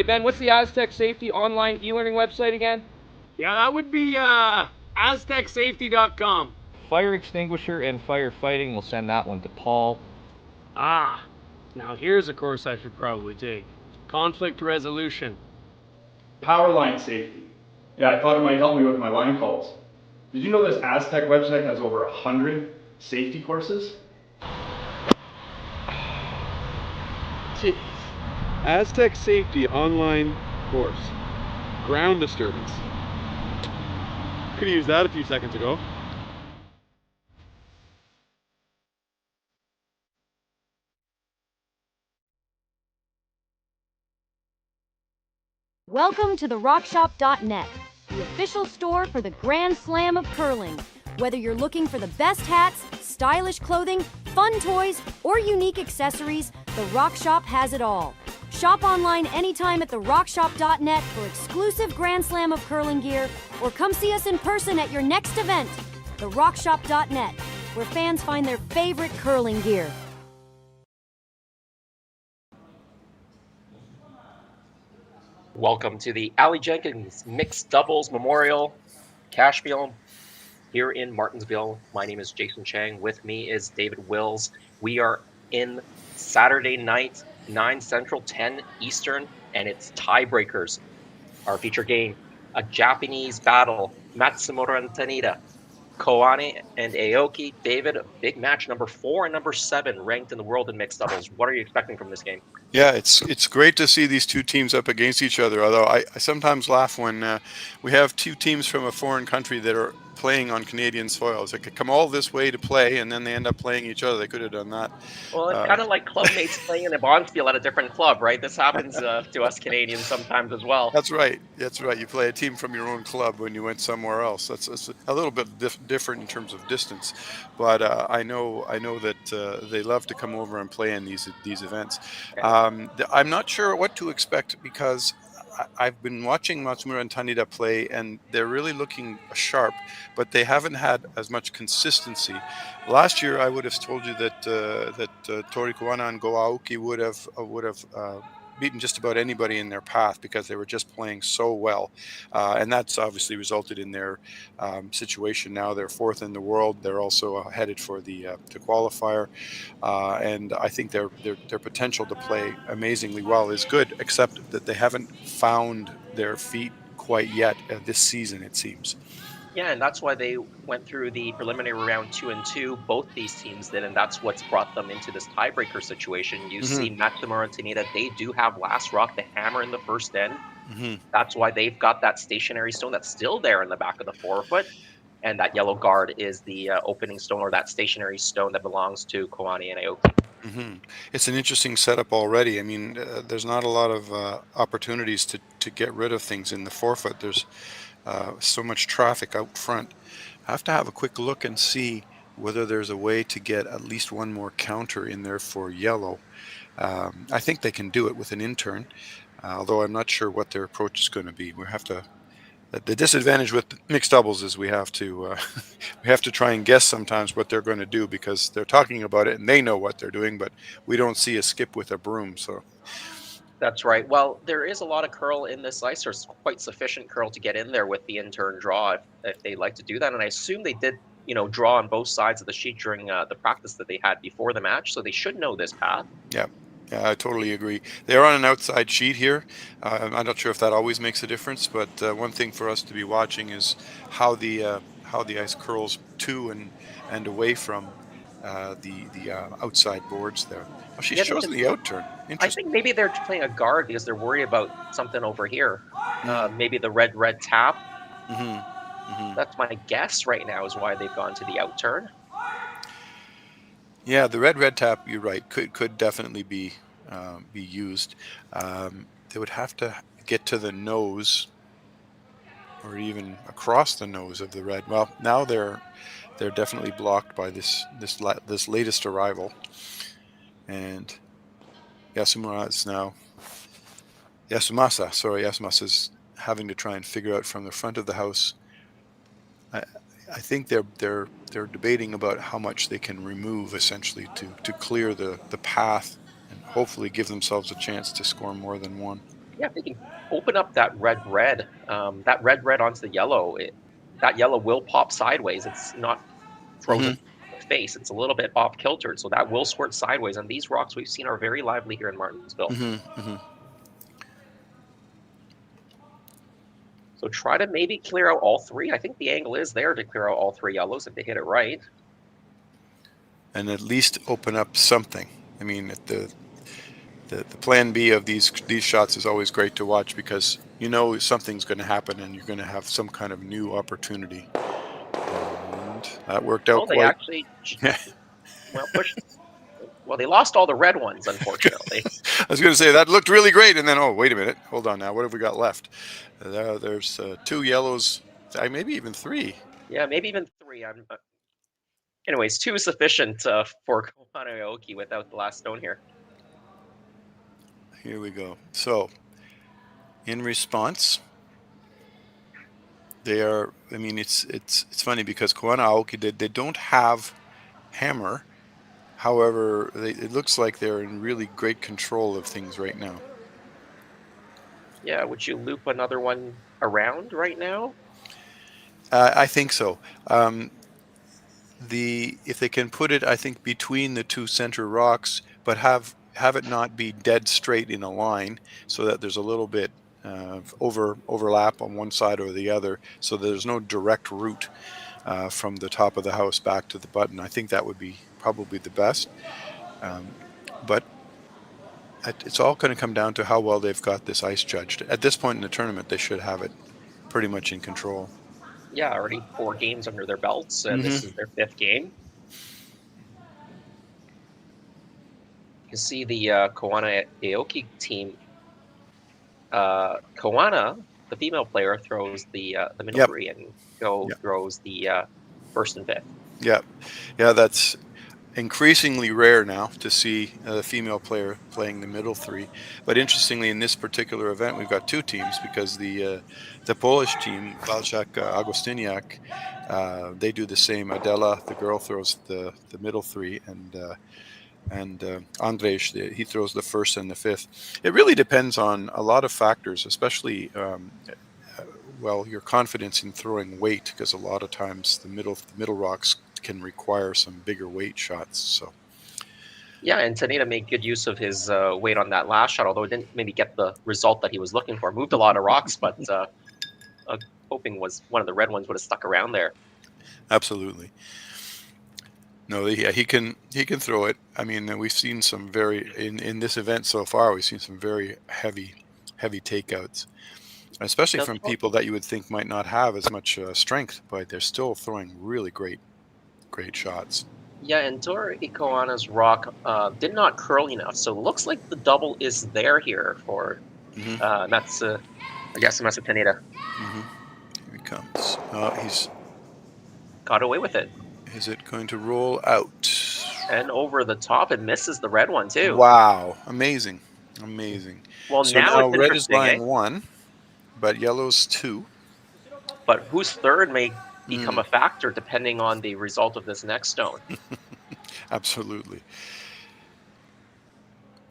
Hey Ben, what's the Aztec Safety online e-learning website again? Yeah, that would be aztecsafety.com. Fire extinguisher and firefighting, we'll send that one to Paul. Ah, now here's a course I should probably take. Conflict resolution. Power line safety. Yeah, I thought it might help me with my line calls. Did you know this Aztec website has over 100 safety courses? Jeez. Aztec Safety online course. Ground disturbance. Could have used that a few seconds ago. Welcome to the rockshop.net, the official store for the Grand Slam of curling. Whether you're looking for the best hats, stylish clothing, fun toys, or unique accessories, the Rock Shop has it all. Shop online anytime at therockshop.net for exclusive Grand Slam of curling gear, or come see us in person at your next event. Therockshop.net, where fans find their favorite curling gear. Welcome to the Aly Jenkins Mixed Doubles Memorial Cash Field here in Martensville. My name is Jason Chang. With me is David Wills. We are in Saturday night, 9 Central, 10 Eastern, and it's Tiebreakers. Our feature game, a Japanese battle, Matsumura and Tanida. Koana and Aoki. David, big match, number 4 and number 7 ranked in the world in mixed doubles. What are you expecting from this game? Yeah, it's great to see these two teams up against each other, although I sometimes laugh when we have two teams from a foreign country that are playing on Canadian soil. They could come all this way to play, and then they end up playing each other. They could have done that. Well, it's kind of like clubmates playing in a Bondsfield at a different club, right? This happens to us Canadians sometimes as well. That's right. That's right. You play a team from your own club when you went somewhere else. That's a little bit different in terms of distance, but I know that they love to come over and play in these events. I'm not sure what to expect because I've been watching Matsumura and Tanida play, and they're really looking sharp, but they haven't had as much consistency. Last year, I would have told you that Tori, Koana, and Aoki would have beaten just about anybody in their path because they were just playing so well, and that's obviously resulted in their situation now. They're 4th in the world. They're also headed for the qualifier, and I think their potential to play amazingly well is good, except that they haven't found their feet quite yet this season, it seems. Yeah, and that's why they went through the preliminary round 2 and 2. Both these teams did, and that's what's brought them into this tiebreaker situation. You see Matsumura and Tanida, they do have last rock, the hammer in the first end. That's why they've got that stationary stone that's still there in the back of the forefoot. And that yellow guard is the opening stone, or that stationary stone that belongs to Koana and Aoki. It's an interesting setup already. I mean, there's not a lot of opportunities to get rid of things in the forefoot. There's so much traffic out front. I have to have a quick look and see whether there's a way to get at least one more counter in there for yellow. I think they can do it with an intern, although I'm not sure what their approach is going to be. We have to. The disadvantage with mixed doubles is we have to try and guess sometimes what they're going to do because they're talking about it and they know what they're doing, but we don't see a skip with a broom. So. That's right. Well, there is a lot of curl in this ice. There's quite sufficient curl to get in there with the intern draw if they'd like to do that. And I assume they did, draw on both sides of the sheet during the practice that they had before the match. So they should know this path. Yeah, I totally agree. They're on an outside sheet here. I'm not sure if that always makes a difference, but one thing for us to be watching is how the ice curls to and away from the outside boards there. Oh, she's chosen the out turn. I think maybe they're playing a guard because they're worried about something over here. Maybe the red tap. That's my guess right now is why they've gone to the out turn. Yeah, the red tap. You're right. Could definitely be used. They would have to get to the nose, or even across the nose of the red. Well, now they're definitely blocked by this latest arrival, and Yasumasa is having to try and figure out from the front of the house. I think they're debating about how much they can remove essentially to clear the path and hopefully give themselves a chance to score more than one. Yeah, if they can open up that red, that red onto the yellow, that yellow will pop sideways. It's not frozen in the face. It's a little bit off kiltered, so that will squirt sideways. And these rocks we've seen are very lively here in Martensville. So try to maybe clear out all three. I think the angle is there to clear out all three yellows if they hit it right. And at least open up something. I mean, the plan B of these shots is always great to watch because you know something's going to happen and you're going to have some kind of new opportunity. And that worked out they quite. Actually, well, they lost all the red ones, unfortunately. I was going to say that looked really great, and then wait a minute, hold on now. What have we got left? There's 2 yellows, maybe even 3. Yeah, maybe even 3. Anyways, 2 is sufficient for Koana Aoki without the last stone here. Here we go. So, in response, they are. I mean, it's funny because Koana Aoki they don't have hammer. However, it looks like they're in really great control of things right now. Yeah, would you loop another one around right now? I think so. If they can put it, I think, between the 2 center rocks, but have it not be dead straight in a line, so that there's a little bit of overlap on one side or the other, so there's no direct route from the top of the house back to the button. I think that would be probably the best. But it's all going to come down to how well they've got this ice judged. At this point in the tournament, they should have it pretty much in control. Yeah, already 4 games under their belts, and this is their 5th game. You see the Koana Aoki team. Koana, the female player, throws the middle 3, and throws the 1st and 5th. Yeah, that's increasingly rare now to see a female player playing the middle 3. But interestingly, in this particular event, we've got 2 teams because the Polish team, Walczak Agostyniak, they do the same. Adela, the girl, throws the middle 3, and Andrzej, he throws the 1st and the 5th. It really depends on a lot of factors, especially your confidence in throwing weight, because a lot of times the middle rocks can require some bigger weight shots. So yeah, and Tanida made good use of his weight on that last shot, although it didn't maybe get the result that he was looking for. Moved a lot of rocks, but hoping was one of the red ones would have stuck around there. Absolutely. No, he can throw it. I mean, we've seen some in this event so far. We've seen some very heavy takeouts, especially from people that you would think might not have as much strength, but they're still throwing really great shots. Yeah, and Tori Koana's rock did not curl enough, so it looks like the double is there here for Yasumasa Tanida. Here he comes. He's got away with it. Is it going to roll out? And over the top, it misses the red one too. Wow, amazing. Well, so now it's red is lying 1, but yellow's 2. But whose 3rd may become a factor depending on the result of this next stone. Absolutely.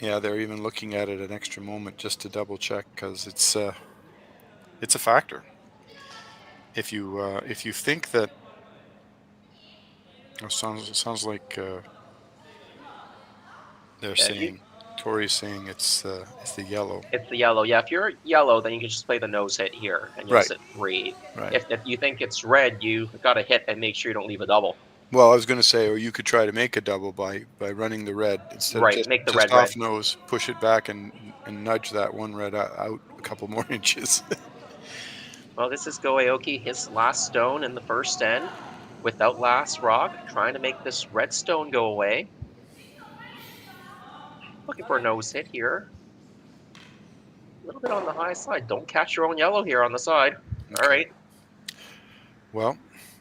Yeah, they're even looking at it an extra moment just to double check, because it's a factor. If you think that it sounds like they're saying, Tori's saying it's the yellow. It's the yellow. Yeah, if you're yellow, then you can just play the nose hit here, and you'll sit 3. Right. If you think it's red, you got to hit and make sure you don't leave a double. Well, I was going to say, or you could try to make a double by running the red instead of make the red off nose, push it back and nudge that one red out a couple more inches. Well, this is Go Aoki, his last stone in the 1st end, without last rock, trying to make this red stone go away. Looking for a nose hit here. A little bit on the high side. Don't catch your own yellow here on the side. Okay. All right. Well,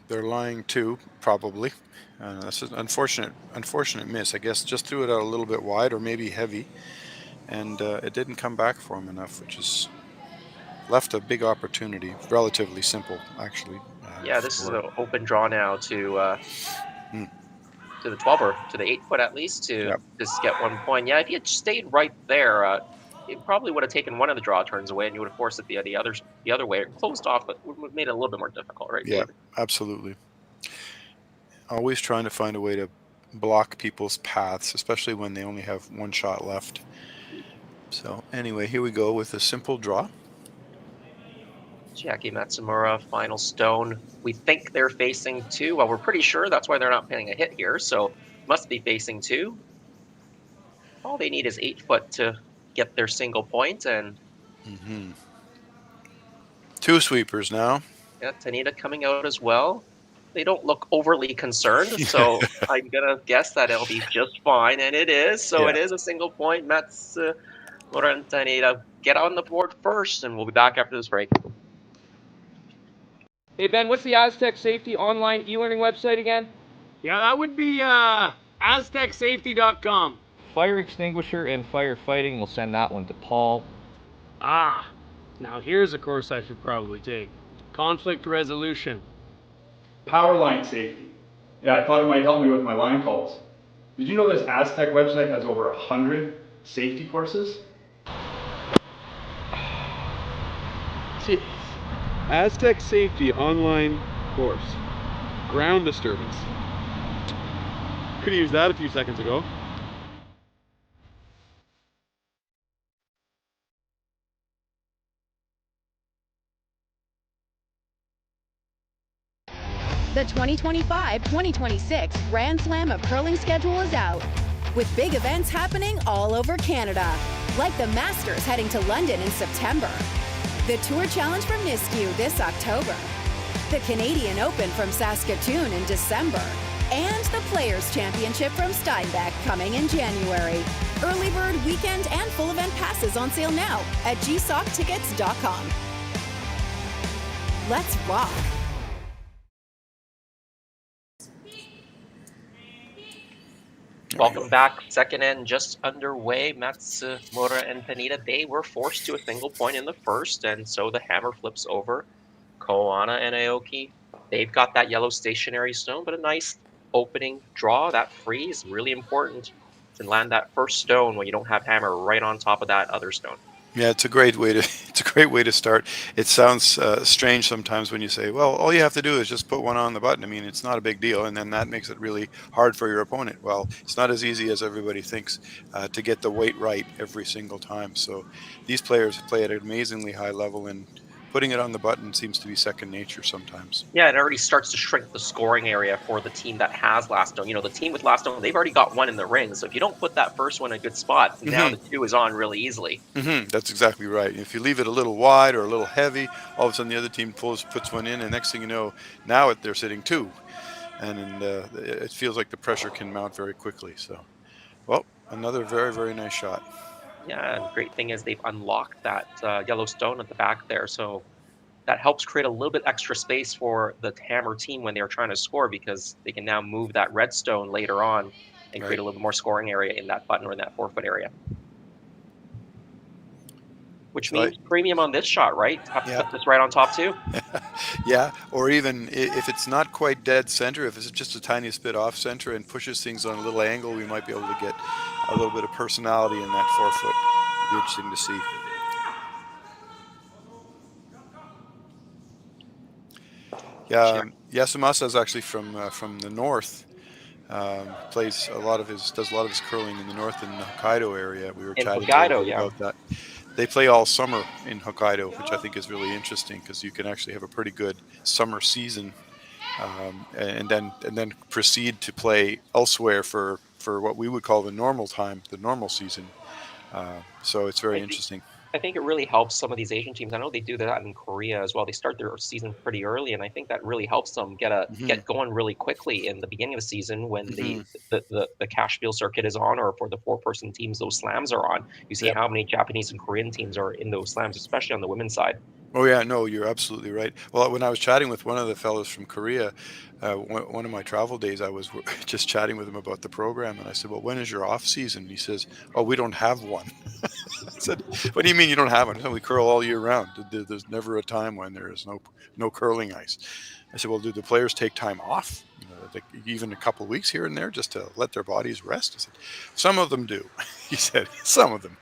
they're lying 2, probably. That's an unfortunate miss. I guess just threw it out a little bit wide or maybe heavy, and it didn't come back for him enough, which is left a big opportunity. Relatively simple, actually. Yeah, this is an open draw now to the 12 or to the 8 foot at least to just get 1 point. Yeah, if he had stayed right there, it probably would have taken one of the draw turns away, and you would have forced it the other way. It closed off, but would have made it a little bit more difficult, right? Yeah, David? absolutely. Always trying to find a way to block people's paths, especially when they only have one shot left. So anyway, here we go with a simple draw. Chiaki, Matsumura, final stone. We think they're facing 2. Well, we're pretty sure that's why they're not pinning a hit here, so must be facing 2. All they need is 8 foot to get their single point, and 2 sweepers now. yeah, Tanida coming out as well. They don't look overly concerned, so I'm gonna guess that it'll be just fine, and it is. So Yeah. it is a single point. Matsumura and Tanida get on the board first, and we'll be back after this break. Hey Ben, what's the Aztec Safety online e-learning website again? Yeah, that would be aztecsafety.com. Fire extinguisher and firefighting, we'll send that one to Paul. Ah, now here's a course I should probably take. Conflict resolution. Power line safety. Yeah, I thought it might help me with my line calls. Did you know this Aztec website has over 100 safety courses? Jeez. Aztec Safety online course. Ground disturbance. Could have used that a few seconds ago. The 2025-2026 Grand Slam of Curling schedule is out, with big events happening all over Canada, like the Masters heading to London in September, the Tour Challenge from Nisku this October, the Canadian Open from Saskatchewan in December, and the Players' Championship from Steinbeck coming in January. Early bird weekend and full event passes on sale now at gsoctickets.com. Let's rock! Welcome back. Second end just underway. Matsumura and Tanida, they were forced to a single point in the first, and so the hammer flips over. Koana and Aoki, they've got that yellow stationary stone, but a nice opening draw. That free is really important to land that first stone when you don't have hammer right on top of that other stone. Yeah, it's a great way to start. It sounds strange sometimes when you say, well, all you have to do is just put one on the button. I mean, it's not a big deal, and then that makes it really hard for your opponent. Well, it's not as easy as everybody thinks to get the weight right every single time. So these players play at an amazingly high level, and putting it on the button seems to be second nature sometimes. Yeah, it already starts to shrink the scoring area for the team that has last stone. You know, the team with last stone, they've already got one in the ring. So if you don't put that first one in a good spot, now the 2 is on really easily. That's exactly right. If you leave it a little wide or a little heavy, all of a sudden the other team puts one in, and next thing you know, now they're sitting 2. And it feels like the pressure can mount very quickly. So, well, another very, very nice shot. Yeah, and the great thing is they've unlocked that yellow stone at the back there, so that helps create a little bit extra space for the hammer team when they're trying to score, because they can now move that red stone later on and create a little bit more scoring area in that button or in that 4-foot area. Which means premium on this shot, right? Have to put this right on top too? Yeah, or even if it's not quite dead center, if it's just a tiny bit off center and pushes things on a little angle, we might be able to get a little bit of personality in that 4-foot. It'd be interesting to see. Yeah, Yasumasa is actually from the north. Does a lot of his curling in the north in the Hokkaido area. We were chatting about that. They play all summer in Hokkaido, which I think is really interesting because you can actually have a pretty good summer season, and then proceed to play elsewhere for what we would call the normal time, the normal season. So it's very interesting. I think it really helps some of these Asian teams. I know they do that in Korea as well. They start their season pretty early, and I think that really helps them get going really quickly in the beginning of the season when the cash field circuit is on, or for the 4-person teams, those slams are on. You see how many Japanese and Korean teams are in those slams, especially on the women's side. Oh yeah, no, you're absolutely right. Well, when I was chatting with one of the fellows from Korea, one of my travel days, I was just chatting with him about the program, and I said, well, when is your off season? And he says, oh, we don't have one. I said, what do you mean you don't have one? No, we curl all year round. There's never a time when there is no curling ice. I said, well, do the players take time off? Even a couple of weeks here and there just to let their bodies rest? I said, some of them do. He said, some of them.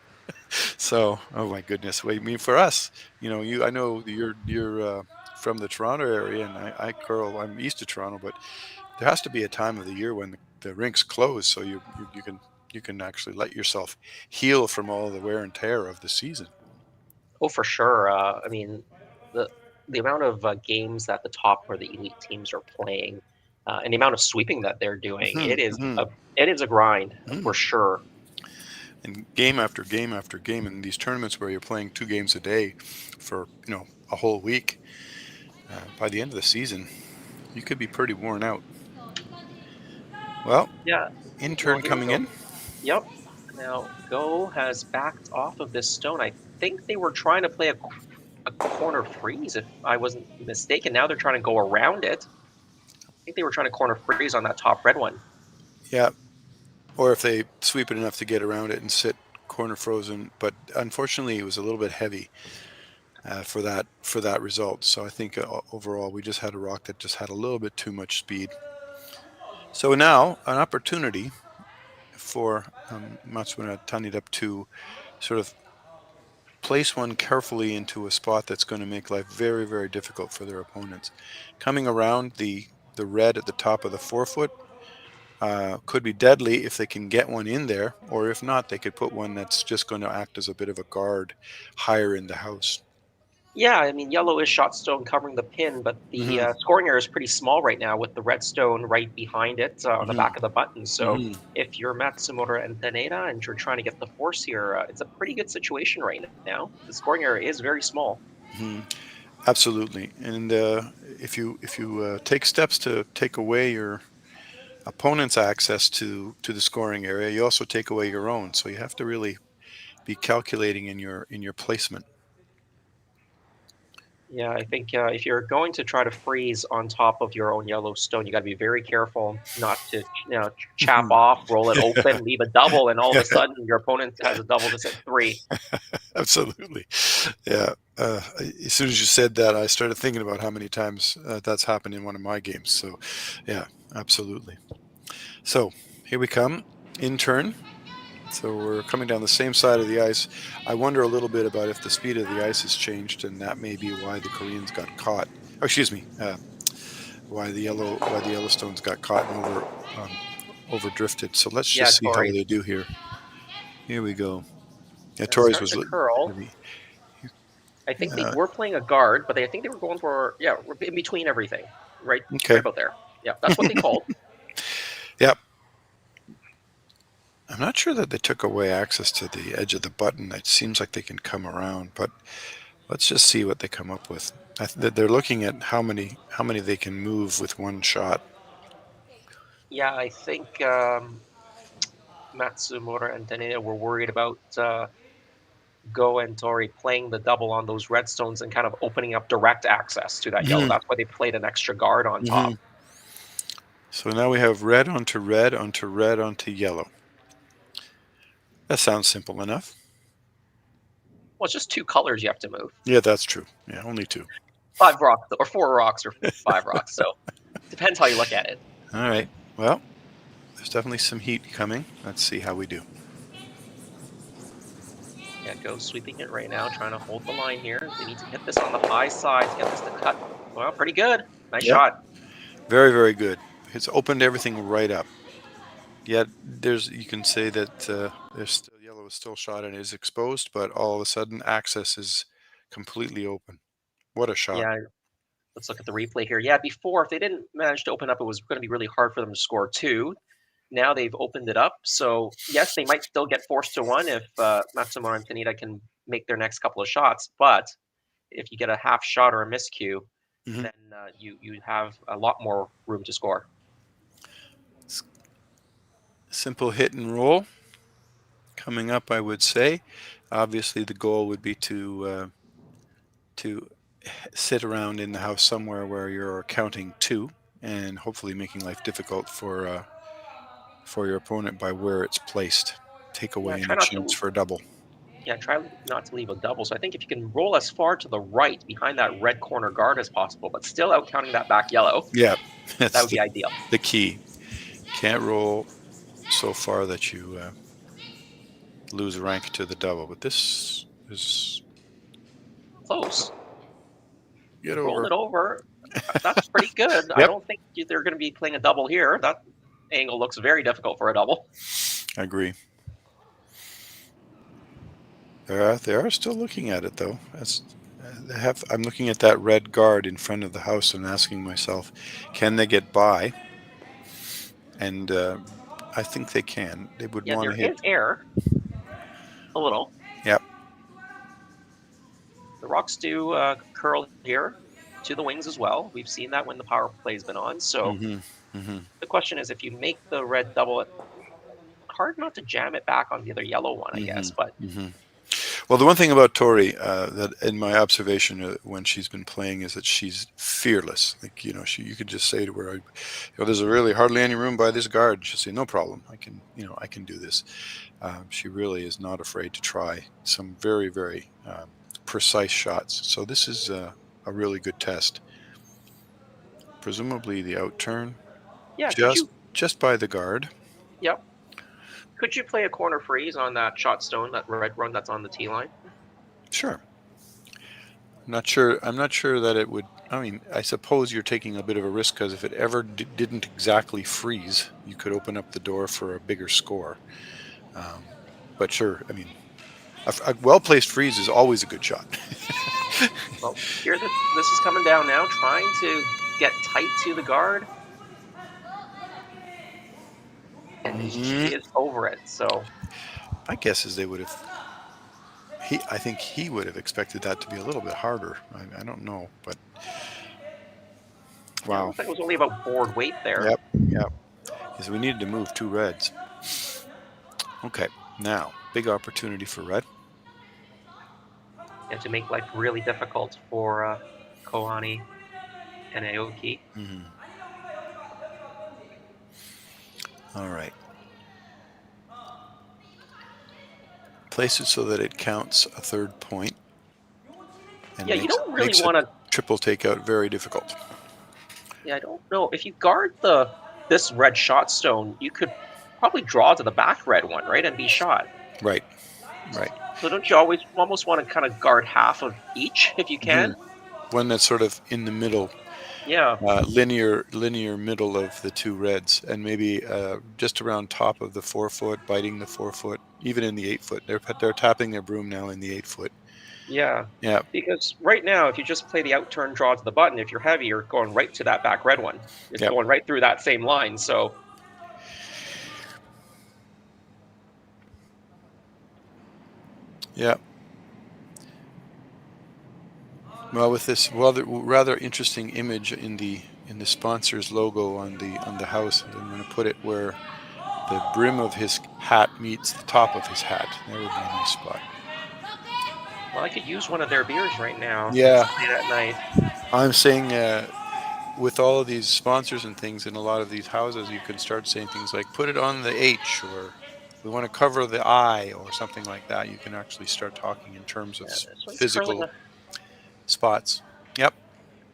So, oh my goodness. Wait, I mean, for us, I know you're from the Toronto area, and I'm east of Toronto, but there has to be a time of the year when the rinks close, so you can actually let yourself heal from all the wear and tear of the season. Oh, for sure. I mean, the amount of games that the top or the elite teams are playing, and the amount of sweeping that they're doing, Mhm, mhm, it is a grind for mhm. sure. And game after game after game, in these tournaments where you're playing 2 games a day for a whole week, by the end of the season, you could be pretty worn out. Well, Yeah. Well, intern here we coming go. in. Yep. Now Go has backed off of this stone. I think they were trying to play a corner freeze, if I wasn't mistaken. Now they're trying to go around it. I think they were trying to corner freeze on that top red one. Yeah, or if they sweep it enough to get around it and sit corner frozen. But unfortunately, it was a little bit heavy for that result. So I think overall we just had a rock that just had a little bit too much speed. So now an opportunity for Matsumura Tanida to sort of place one carefully into a spot that's going to make life very, very difficult for their opponents. Coming around the red at the top of the forefoot could be deadly if they can get one in there, or if not, they could put one that's just going to act as a bit of a guard higher in the house. Yeah, I mean, yellow is shot stone covering the pin, but the Hmm. scoring area is pretty small right now with the red stone right behind it on the Hmm. back of the button. So Hmm. if you're Matsumura and Taneda and you're trying to get the force here, it's a pretty good situation right now. The scoring area is very small. Hmm. Absolutely. And if you take steps to take away your opponent's access to the scoring area, you also take away your own. So you have to really be calculating in your placement. Yeah, I think if you're going to try to freeze on top of your own yellow stone, you got to be very careful not to, chap off, roll it open, leave a double, and all of a sudden your opponent has a double that's at 3. Absolutely. Yeah. As soon as you said that, I started thinking about how many times that's happened in one of my games. So, yeah, absolutely. So here we come in turn. So we're coming down the same side of the ice. I wonder a little bit about if the speed of the ice has changed, and that may be why the Koreans got caught. Oh, excuse me, why the Yellowstones got caught and over drifted. So let's Yeah, just see how Tori. they do here. Here we go. Yeah, It's Tori's starting was to curl. heavy. I think they were playing a guard, but I think they were going for in between everything, right Okay. about there. Yeah, that's what they called. Yep. I'm not sure that they took away access to the edge of the button. It seems like they can come around, but let's just see what they come up with. They're looking at how many they can move with one shot. Yeah, I think Matsumura and Taneda were worried about Go and Tori playing the double on those redstones and kind of opening up direct access to that yellow. Hmm. That's why they played an extra guard on Hmm. top. So now we have red onto red onto red onto yellow. That sounds simple enough. Well, it's just 2 colors you have to move. Yeah, that's true. Yeah, only 2. 5 rocks, or 4 rocks, or 5 rocks. So depends how you look at it. All right. Well, there's definitely some heat coming. Let's see how we do. Yeah, Go sweeping it right now, trying to hold the line here. They need to hit this on the high side to get this to cut. Well, pretty good. Nice shot. Very, very good. It's opened everything right up. Yet you can say that there's still yellow is still shot and is exposed, but all of a sudden access is completely open. What a shot! Yeah, let's look at the replay here. Yeah, before, if they didn't manage to open up, it was going to be really hard for them to score 2. Now they've opened it up. So, yes, they might still get forced to 1 if Matsumura and Tanida can make their next couple of shots. But if you get a half shot or a miscue, Mhm. then you have a lot more room to score. Simple hit and roll coming up, I would say. Obviously, the goal would be to sit around in the house somewhere where you're counting 2 and hopefully making life difficult for your opponent by where it's placed. Take away Try any not chance to. for a double. Yeah, try not to leave a double. So I think if you can roll as far to the right behind that red corner guard as possible, but still out counting that back yellow. Yeah, that would be ideal. The key. Can't roll so far that you lose rank to the double. But this is Close. get Roll over. it over. That's pretty good. I Yep. don't think they're going to be playing a double here. That angle looks very difficult for a double. I agree. They are still looking at it though. I'm looking at that red guard in front of the house and asking myself, can they get by? And I think they can. They would want to There hit. is air. A little. Yep. The rocks do curl here to the wings as well. We've seen that when the power play's been on. So the question is, if you make the red double, it's hard not to jam it back on the other yellow one, I guess. But Well, the one thing about Tori that in my observation when she's been playing is that she's fearless. Like, you could just say to her, there's really hardly any room by this guard. She'll say, no problem. I can do this. She really is not afraid to try some very, very precise shots. So this is a really good test. Presumably the outturn. yeah, Just by the guard. Yep. Could you play a corner freeze on that shot stone, that red run that's on the tee line? Sure. I'm not sure that it would. I mean, I suppose you're taking a bit of a risk because if it ever didn't exactly freeze, you could open up the door for a bigger score. But sure, I mean, a well-placed freeze is always a good shot. Well, here this is coming down now, trying to get tight to the guard. And she is over it, so. My guess is they would have. I think he would have expected that to be a little bit harder. I don't know, but wow. It looks like it was only about board weight there. Yep. Because we needed to move 2 reds. Okay, now big opportunity for red. And to make life really difficult for Koana and Aoki. All right. Place it so that it counts a 3rd point. And you don't really want to triple takeout very difficult. Yeah, I don't know. If you guard this red shot stone, you could probably draw to the back red one, right, and be shot. Right. So don't you almost want to kind of guard half of each if you can? One that's sort of in the middle. Yeah. Linear middle of the 2 reds, and maybe just around top of the 4-foot, biting the 4-foot, even in the 8-foot. They're tapping their broom now in the 8-foot. Yeah. Yeah. Because right now, if you just play the outturn draw to the button, if you're heavy, you're going right to that back red one. It's going right through that same line. So. Yeah. Well, with this rather interesting image in the sponsor's logo on the house, I'm going to put it where the brim of his hat meets the top of his hat. That would be a nice spot. Well, I could use one of their beers right now. Yeah. Late at night. I'm saying with all of these sponsors and things in a lot of these houses, you can start saying things like, put it on the H, or we want to cover the I, or something like that. You can actually start talking in terms of physical spots. Yep.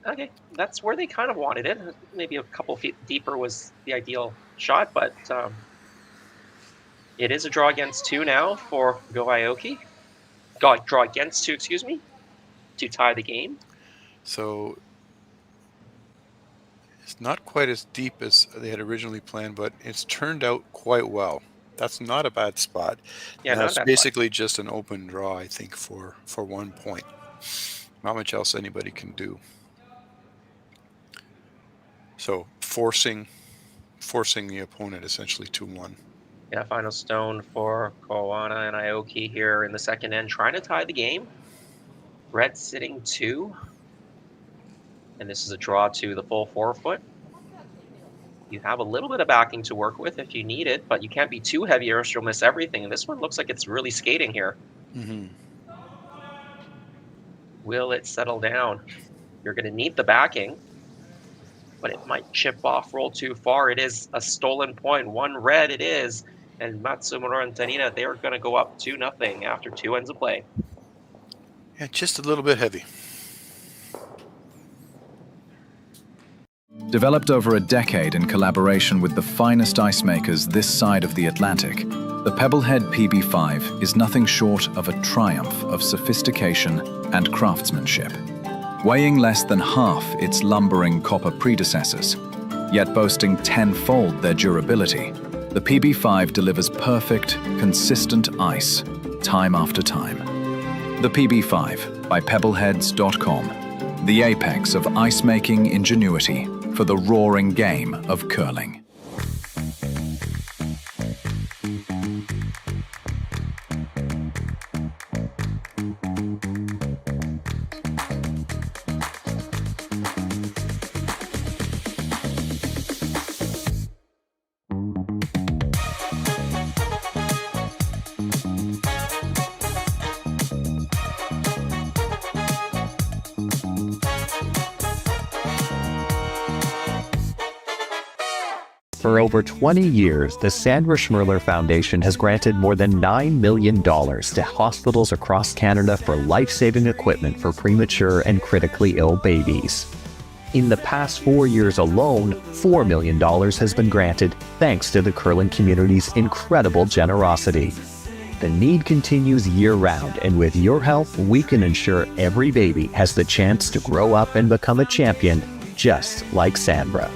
Okay, that's where they kind of wanted it. Maybe a couple feet deeper was the ideal shot, but it is a draw against 2 now for Aoki. Draw against 2, excuse me, to tie the game. So it's not quite as deep as they had originally planned, but it's turned out quite well. That's not a bad spot. Yeah, that's basically just an open draw, I think, for 1 point. Not much else anybody can do. So forcing the opponent essentially to 1. Yeah, final stone for Koana and Aoki here in the second end, trying to tie the game. Red sitting 2. And this is a draw to the full 4-foot. You have a little bit of backing to work with if you need it, but you can't be too heavy or else you'll miss everything. And this one looks like it's really skating here. Will it settle down? You're going to need the backing, but it might chip off, roll too far. It is a stolen point. 1 red it is. And Matsumura and Tanida, they are going to go up 2-0 after 2 ends of play. Yeah, just a little bit heavy. Developed over a decade in collaboration with the finest ice makers this side of the Atlantic, The Pebblehead PB5 is nothing short of a triumph of sophistication and craftsmanship. Weighing less than half its lumbering copper predecessors, yet boasting tenfold their durability, the PB5 delivers perfect, consistent ice, time after time. The PB5 by Pebbleheads.com, the apex of ice-making ingenuity for the roaring game of curling. For over 20 years, the Sandra Schmirler Foundation has granted more than $9 million to hospitals across Canada for life-saving equipment for premature and critically ill babies. In the past 4 years alone, $4 million has been granted thanks to the curling community's incredible generosity. The need continues year-round, and with your help, we can ensure every baby has the chance to grow up and become a champion, just like Sandra.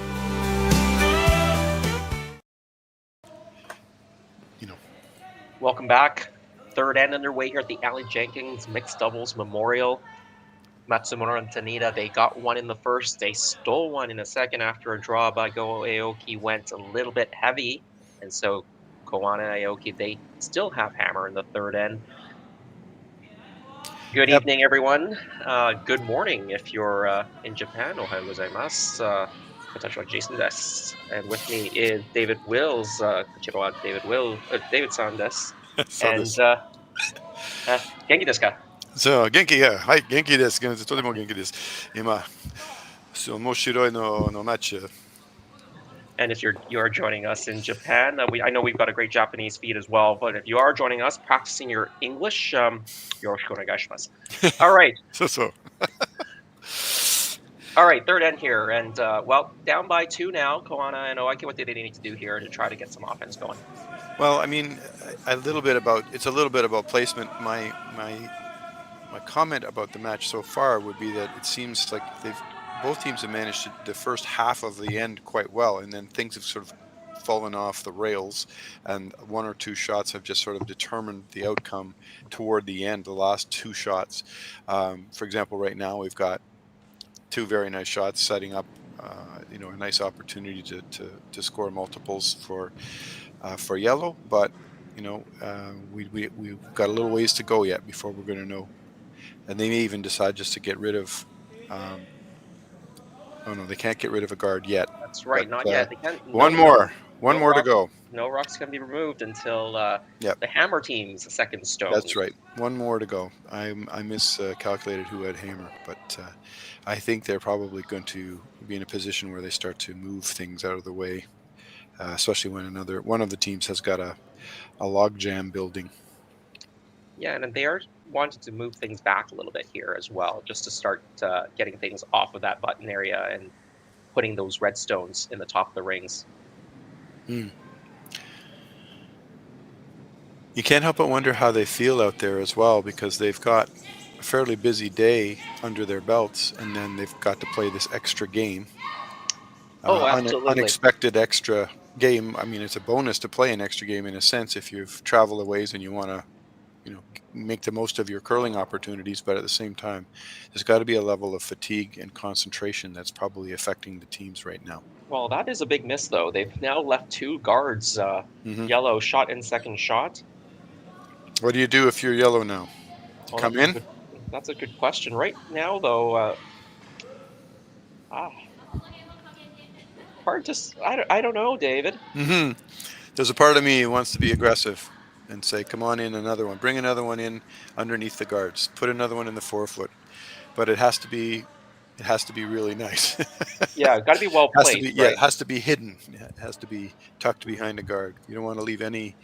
Welcome back. Third end underway here at the Aly Jenkins Mixed Doubles Memorial. Matsumura and Tanida, they got one in the first. They stole one in the second after a draw by Aoki went a little bit heavy. And so Koana and Aoki, they still have hammer in the third end. Good evening, everyone. Good morning if you're in Japan. Ohayou gozaimasu. Potential Jason desu. And with me is David Wills. Konnichiwa, David-san desu. And genki desu ka? そう、元気や。はい、元気です。とても元気です。今、面白いのマッチ。 And if you are joining us in Japan, I know we've got a great Japanese feed as well, but if you are joining us, practicing your English, yoroshiku onegaishimasu. All right. So. All right, third end here, and well, down by 2 now. Koana and Aoki, what do they need to do here to try to get some offense going? Well, I mean, it's a little bit about placement. My comment about the match so far would be that it seems like both teams have managed the first half of the end quite well, and then things have sort of fallen off the rails, and 1 or 2 shots have just sort of determined the outcome toward the end, the last 2 shots. For example, right now we've got 2 very nice shots setting up, a nice opportunity to score multiples for yellow, but we've got a little ways to go yet before we're going to know. And they may even decide just to get rid of. Oh no, they can't get rid of a guard yet. That's right, but, not yet. They can't. One more to go. No rocks can be removed until the hammer team's second stone. That's right. 1 more to go. I miscalculated who had hammer, but I think they're probably going to be in a position where they start to move things out of the way, especially when one of the teams has got a log jam building. Yeah, and they are wanting to move things back a little bit here as well, just to start getting things off of that button area and putting those red stones in the top of the rings. You can't help but wonder how they feel out there as well, because they've got a fairly busy day under their belts, and then they've got to play this extra game. Absolutely. Unexpected extra game. I mean, it's a bonus to play an extra game in a sense if you've traveled a ways and you want to, make the most of your curling opportunities, but at the same time, there's got to be a level of fatigue and concentration that's probably affecting the teams right now. Well, that is a big miss, though. They've now left 2 guards, yellow shot and second shot. What do you do if you're yellow now? Come in? That's a good question. Right now, though, hard to. I don't know, David. There's a part of me who wants to be aggressive and say, "Come on in, another one. Bring another one in underneath the guards. Put another one in the forefoot." But it has to be really nice. Yeah, got to be well placed. Right? Yeah, it has to be hidden. It has to be tucked behind a guard. You don't want to leave any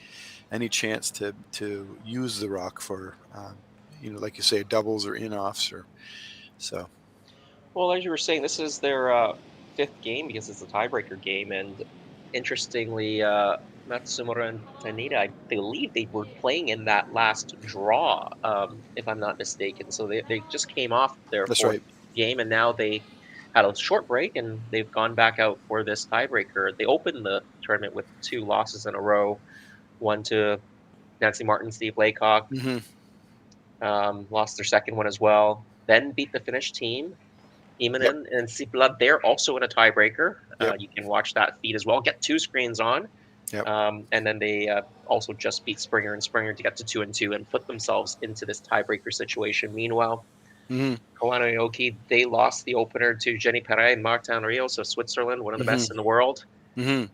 chance to use the rock for, like you say, doubles or in-offs or so. Well, as you were saying, this is their 5th game because it's a tiebreaker game, and interestingly, Matsumura and Tanida, I believe they were playing in that last draw, if I'm not mistaken. So they just came off their That's fourth right. game, and now they had a short break, and they've gone back out for this tiebreaker. They opened the tournament with 2 losses in a row, one to Nancy Martin, Steve Laycock, Hmm. lost their second one as well, then beat the Finnish team. Yep. Immonen and Sipla, they're also in a tiebreaker. Yep. You can watch that feed as well. Get 2 screens on. Yep. And then they also just beat Springer and Springer to get to 2-2 and put themselves into this tiebreaker situation. Meanwhile, Hmm. Koana and Aoki, they lost the opener to Jenny Perret and Martin Rios of Switzerland, one of the best in the world. Hmm.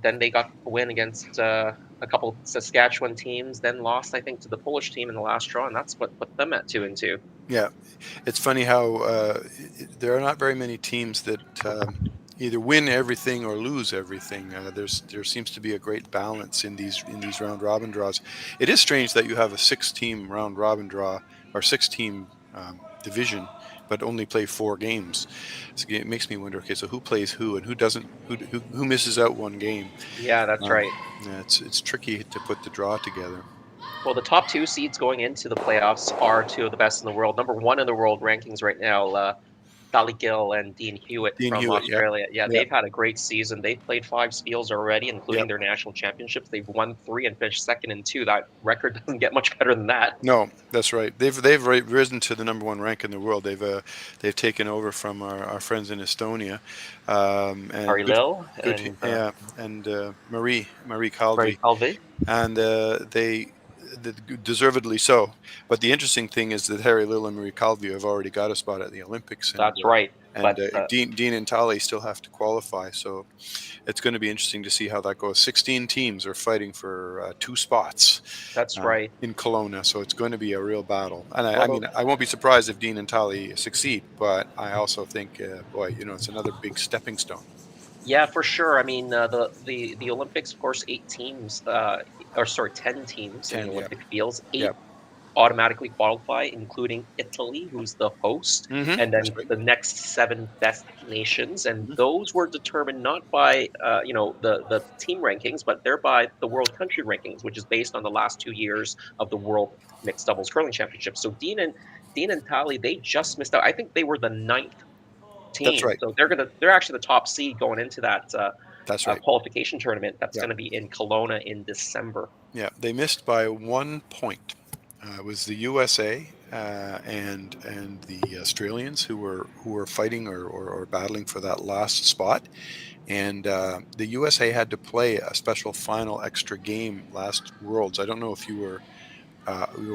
Then they got a win against a couple Saskatchewan teams, then lost, I think, to the Polish team in the last draw, and that's what put them at 2-2. Yeah, it's funny how there are not very many teams that either win everything or lose everything. There seems to be a great balance in these round robin draws. It is strange that you have a 6-team round robin draw or 6-team division, but only play 4 games. So it makes me wonder. Okay, so who plays who and who doesn't? Who misses out one game? Yeah, that's right. Yeah, it's tricky to put the draw together. Well, the top 2 seeds going into the playoffs are 2 of the best in the world. Number 1 in the world rankings right now, Sally Gill and Dean Hewitt from Australia. Yeah, they've had a great season. They've played 5 Spiels already, including their national championships. They've won 3 and finished second in 2. That record doesn't get much better than that. No, that's right. They've risen to the number 1 rank in the world. They've taken over from our friends in Estonia. And Ari Lil and Marie Calvi. And they deservedly so. But the interesting thing is that Harry Lill and Marie Calvi have already got a spot at the Olympics. And, that's right. And but, Dean and Tali still have to qualify. So it's going to be interesting to see how that goes. 16 teams are fighting for 2 spots. That's right. In Kelowna. So it's going to be a real battle. And I mean, I won't be surprised if Dean and Tali succeed. But I also think, it's another big stepping stone. Yeah, for sure. I mean, the Olympics, of course, 10 teams 10 in the Olympic fields. 8 automatically qualify, including Italy, who's the host, and then the next 7 best nations. And those were determined not by the team rankings, but they're by the World Country Rankings, which is based on the last 2 years of the World Mixed Doubles Curling Championship. So Dean and Tali, they just missed out. I think they were the 9th team. That's right. So they're actually the top seed going into that qualification tournament that's going to be in Kelowna in December. Yeah, they missed by 1 point. It was the USA and the Australians who were fighting or battling for that last spot. And the USA had to play a special final extra game last Worlds. I don't know if you were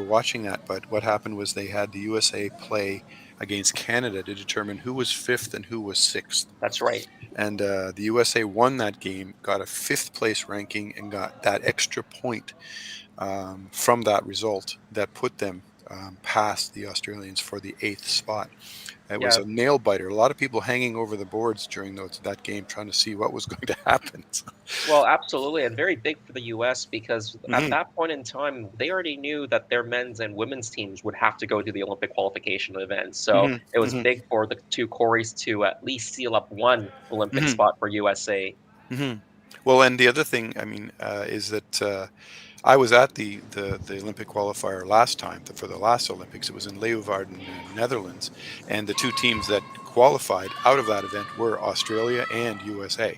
watching that, but what happened was they had the USA play against Canada to determine who was 5th and who was 6th. That's right. And the USA won that game, got a 5th place ranking, and got that extra point from that result that put them past the Australians for the 8th spot. It was a nail biter. A lot of people hanging over the boards during that game, trying to see what was going to happen. Well, absolutely, and very big for the U.S. because at that point in time, they already knew that their men's and women's teams would have to go to the Olympic qualification event. So it was big for the 2 Corys to at least seal up 1 Olympic spot for USA. Well, and the other thing, I mean, is that I was at the Olympic qualifier last time for the last Olympics. It was in Leeuwarden, Netherlands, and the 2 teams that qualified out of that event were Australia and USA.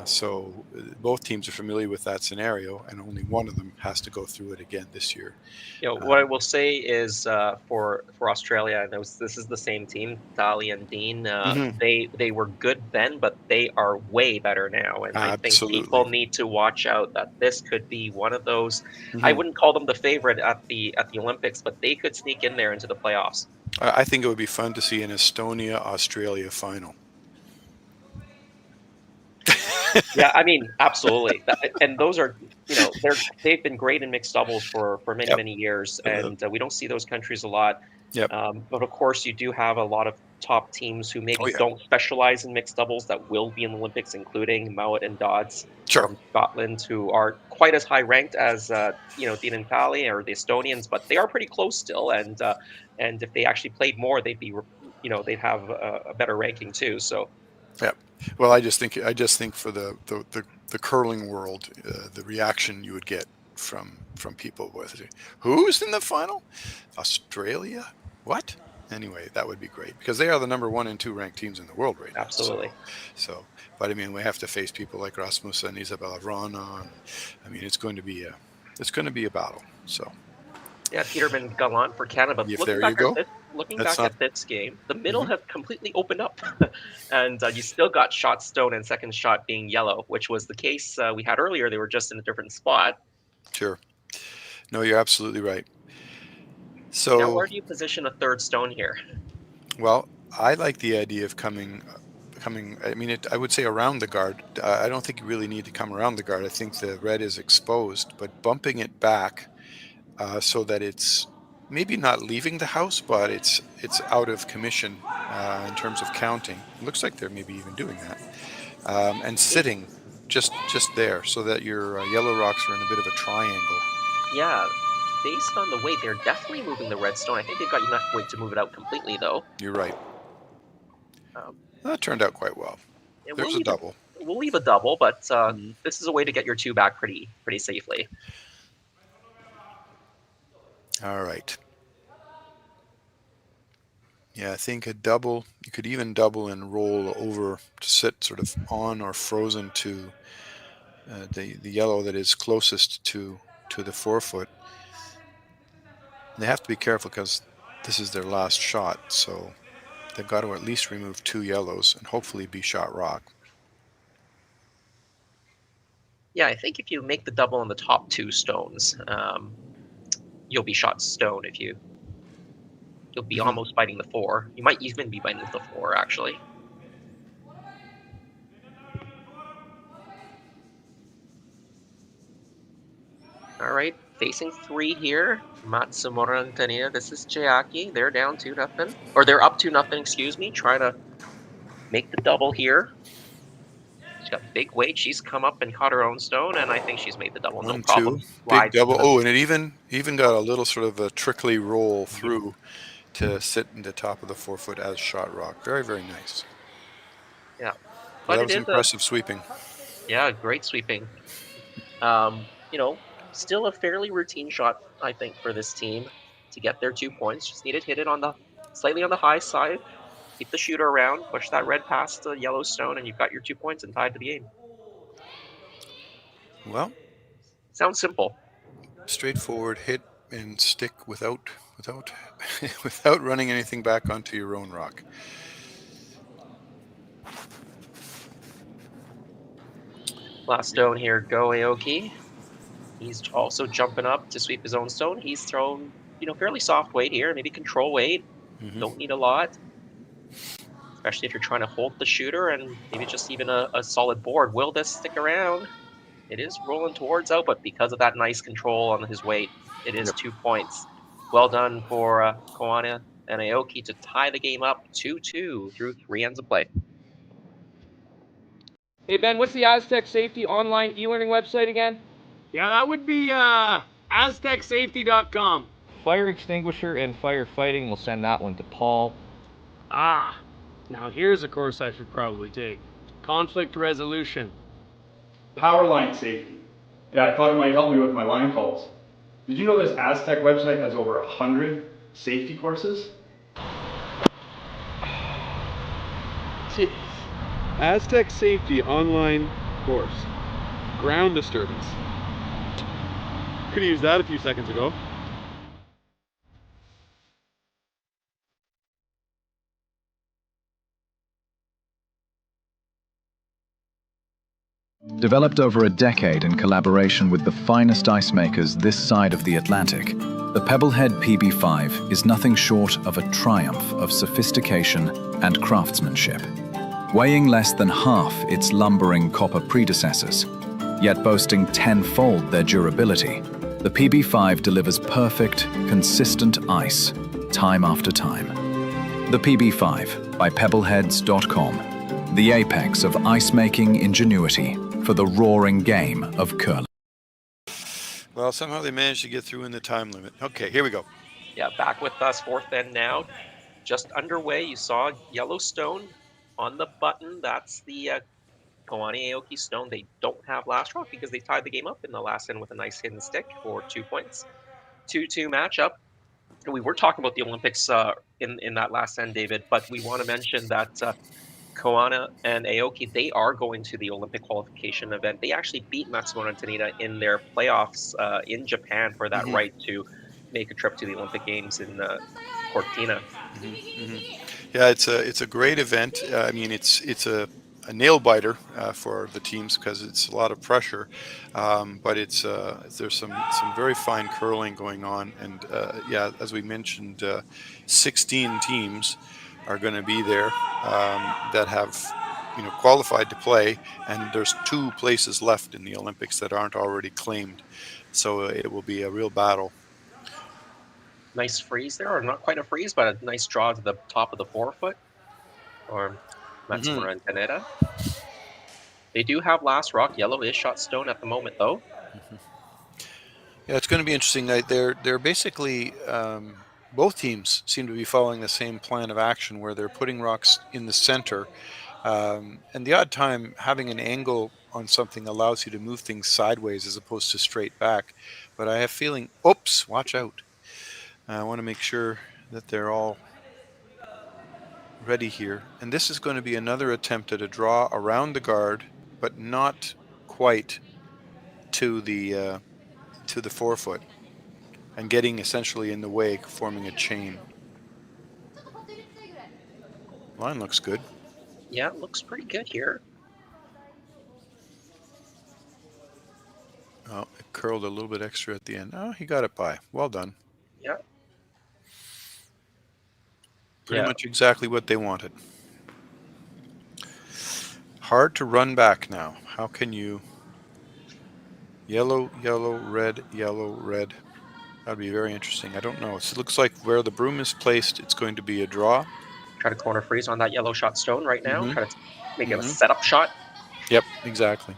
So both teams are familiar with that scenario, and only one of them has to go through it again this year. What I will say is for Australia, and this is the same team, Tali and Dean. They were good then, but they are way better now, and I think people need to watch out that this could be one of those. I wouldn't call them the favorite at the Olympics, but they could sneak in there into the playoffs. I think it would be fun to see an Estonia-Australia final. Yeah, I mean, absolutely. And those are, they've been great in mixed doubles for many years, and we don't see those countries a lot. But of course, you do have a lot of top teams who maybe don't specialize in mixed doubles that will be in the Olympics, including Mowat and Dodds from Scotland, who aren't quite as high ranked as Dean and Tali or the Estonians, but they are pretty close still. And if they actually played more, they'd be, they'd have a better ranking too. So. Yeah. Well, I just think for the the curling world, the reaction you would get from people with who's in the final? Australia? What? Anyway, that would be great because they are the number 1 and 2 ranked teams in the world right now. Absolutely. So, but I mean, we have to face people like Rasmussen and Isabella Vrana. And, I mean, it's going to be a battle. So. Yeah, Peterman gallant for Canada. But looking back at this game, the middle has completely opened up, and you still got shot stone and second shot being yellow, which was the case we had earlier. They were just in a different spot. Sure. No, you're absolutely right. So now, where do you position a third stone here? Well, I like the idea of coming. I mean, I would say around the guard. I don't think you really need to come around the guard. I think the red is exposed, but bumping it back so that it's maybe not leaving the house, but it's out of commission in terms of counting. It looks like they're maybe even doing that, and sitting just there so that your yellow rocks are in a bit of a triangle. Yeah. Based on the weight, they're definitely moving the redstone. I think they've got enough weight to move it out completely, though. You're right. That turned out quite well. There's a double. We'll leave a double, but this is a way to get your 2 back pretty safely. All right. Yeah, I think a double, you could even double and roll over to sit sort of on or frozen to the yellow that is closest to the forefoot. They have to be careful because this is their last shot, so they've got to at least remove 2 yellows and hopefully be shot rock. Yeah, I think if you make the double on the top 2 stones, you'll be shot stone. You'll be almost biting the 4. You might even be biting the 4, actually. All right. Facing 3 here, Matsumura and Tanida. This is Chiaki. They're down 2-0, or they're up 2-0. Excuse me. Trying to make the double here. She's got big weight. She's come up and caught her own stone, and I think she's made the double. 1, no problem. 2, big double. Oh, and it even got a little sort of a trickly roll through to sit in the top of the forefoot as shot rock. Very, very nice. Yeah, but that was impressive sweeping. Yeah, great sweeping. Still a fairly routine shot, I think, for this team to get their 2 points. Just need to hit it slightly on the high side, keep the shooter around, push that red past the yellow stone, and you've got your 2 points and tied to the game. Well, sounds simple. Straightforward, hit and stick without without running anything back onto your own rock. Last stone here, go Aoki. He's also jumping up to sweep his own stone. He's thrown, fairly soft weight here, maybe control weight. Don't need a lot, especially if you're trying to hold the shooter and maybe just even a solid board. Will this stick around? It is rolling towards out, but because of that nice control on his weight, it is 2 points. Well done for Koana and Aoki to tie the game up 2-2 through 3 ends of play. Hey Ben, what's the Aztec Safety online e-learning website again? Yeah, that would be aztecsafety.com. Fire extinguisher and firefighting, we'll send that one to Paul. Now here's a course I should probably take. Conflict resolution. Power line safety. Yeah, I thought it might help me with my line calls. Did you know this Aztec website has over 100 safety courses? Jeez. Aztec Safety online course. Ground disturbance. Could have used that a few seconds ago. Developed over a decade in collaboration with the finest ice makers this side of the Atlantic, the Pebblehead PB5 is nothing short of a triumph of sophistication and craftsmanship. Weighing less than half its lumbering copper predecessors, yet boasting tenfold their durability, the PB5 delivers perfect, consistent ice, time after time. The PB5 by Pebbleheads.com, the apex of ice-making ingenuity for the roaring game of curling. Well, somehow they managed to get through in the time limit. Okay, here we go. Yeah, back with us, 4th end now. Just underway, you saw Yellowstone on the button. That's the Koana, Aoki, Stone, they don't have last rock because they tied the game up in the last end with a nice hidden stick for 2 points. 2-2 matchup. And we were talking about the Olympics in that last end, David, but we want to mention that Koana and Aoki, they are going to the Olympic qualification event. They actually beat Matsumura and Tanida in their playoffs in Japan for that right to make a trip to the Olympic Games in Cortina. Yeah, it's a great event. I mean, it's a nail biter for the teams because it's a lot of pressure, but there's some very fine curling going on, and yeah, as we mentioned, 16 teams are going to be there that have qualified to play, and there's 2 places left in the Olympics that aren't already claimed, so it will be a real battle. Nice freeze there, or not quite a freeze, but a nice draw to the top of the forefoot, or Matsumura and Tanida. They do have last rock. Yellow is shot Stone at the moment, though. Yeah, it's going to be interesting. They're basically both teams seem to be following the same plan of action, where they're putting rocks in the center, and the odd time having an angle on something allows you to move things sideways as opposed to straight back. But I have a feeling, oops, watch out. I want to make sure that they're all ready here. And this is going to be another attempt at a draw around the guard, but not quite to the forefoot, and getting essentially in the way, forming a chain. Line looks good. Yeah, it looks pretty good here. Oh, it curled a little bit extra at the end. Oh, he got it by. Well done. Yeah. Pretty much exactly what they wanted. Hard to run back now. How can you... Yellow, yellow, red, yellow, red. That'd be very interesting. I don't know. It looks like where the broom is placed, it's going to be a draw. Try to corner freeze on that yellow shot Stone right now. Try to make it a setup shot. Yep, exactly.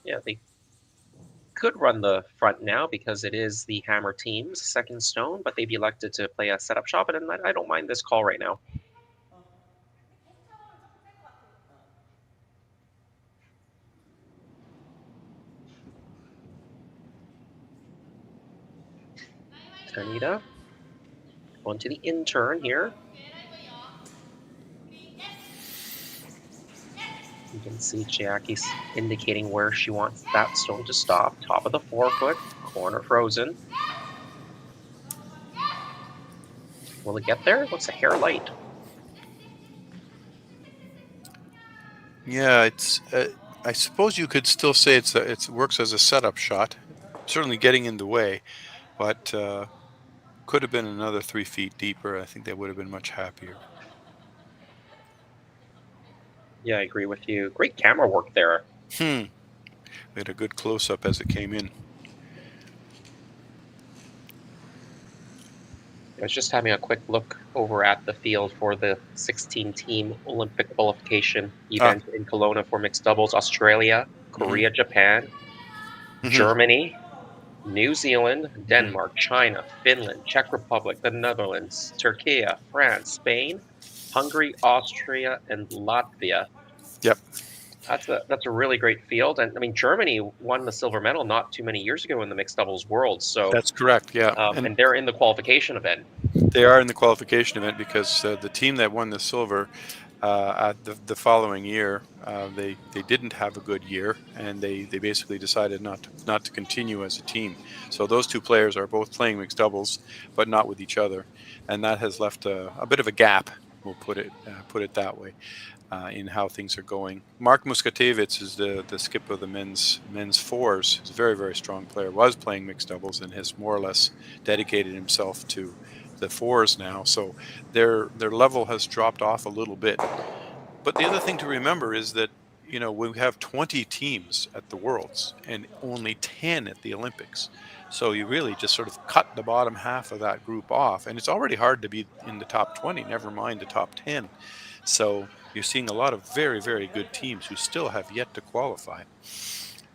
Yeah, they could run the front now because it is the Hammer team's second Stone, but they've elected to play a setup shot, and I don't mind this call right now. Tanida going to the in-turn here. You can see Chiaki's indicating where she wants that Stone to stop. Top of the forefoot, corner frozen. Will it get there? Looks a hair light. Yeah, it's. I suppose you could still say it works as a setup shot. Certainly getting in the way, but could have been another 3 feet deeper. I think they would have been much happier. Yeah, I agree with you. Great camera work there. We had a good close-up as it came in. I was just having a quick look over at the field for the 16-team Olympic qualification event in Kelowna for mixed doubles. Australia, Korea, Japan, Germany, New Zealand, Denmark, China, Finland, Czech Republic, the Netherlands, Turkey, France, Spain, Hungary, Austria, and Latvia. Yep. That's a really great field. And I mean, Germany won the silver medal not too many years ago in the mixed doubles world. So that's correct, yeah. And they're in the qualification event. They are in the qualification event because the team that won the silver at the following year, they didn't have a good year, and they basically decided not to continue as a team. So those 2 players are both playing mixed doubles, but not with each other, and that has left a bit of a gap. We'll put it that way. In how things are going. Mark Muskatevich is the skip of the men's fours. He's a very, very strong player. Was playing mixed doubles and has more or less dedicated himself to the fours now. So their level has dropped off a little bit. But the other thing to remember is that we have 20 teams at the Worlds and only 10 at the Olympics. So you really just sort of cut the bottom half of that group off, and it's already hard to be in the top 20. Never mind the top 10. So you're seeing a lot of very, very good teams who still have yet to qualify.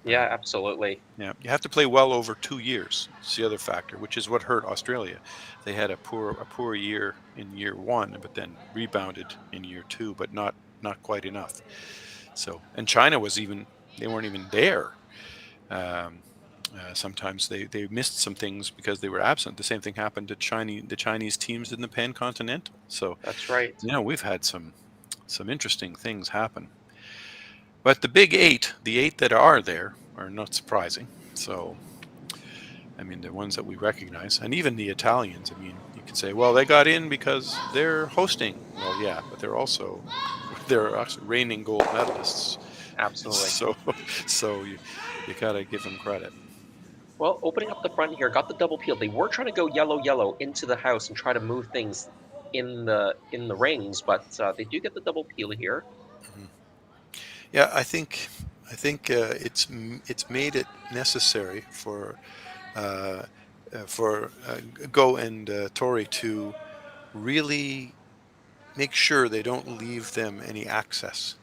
Yeah, absolutely. Yeah, you have to play well over 2 years. It's the other factor, which is what hurt Australia. They had a poor year in year 1, but then rebounded in year 2, but not quite enough. So, and China they weren't even there. Um, Sometimes they missed some things because they were absent. The same thing happened to the Chinese teams in the Pan Continental. So, That's right. we've had some interesting things happen. But the big 8, the 8 that are there, are not surprising. So, I mean, the ones that we recognize, and even the Italians. I mean, you can say, well, they got in because they're hosting. Well, yeah, but they're actually reigning gold medalists. Absolutely. So you gotta give them credit. Well, opening up the front here, got the double peel. They were trying to go yellow into the house and try to move things in the rings, but they do get the double peel here. Yeah, I think it's made it necessary for Go and Tori to really make sure they don't leave them any access.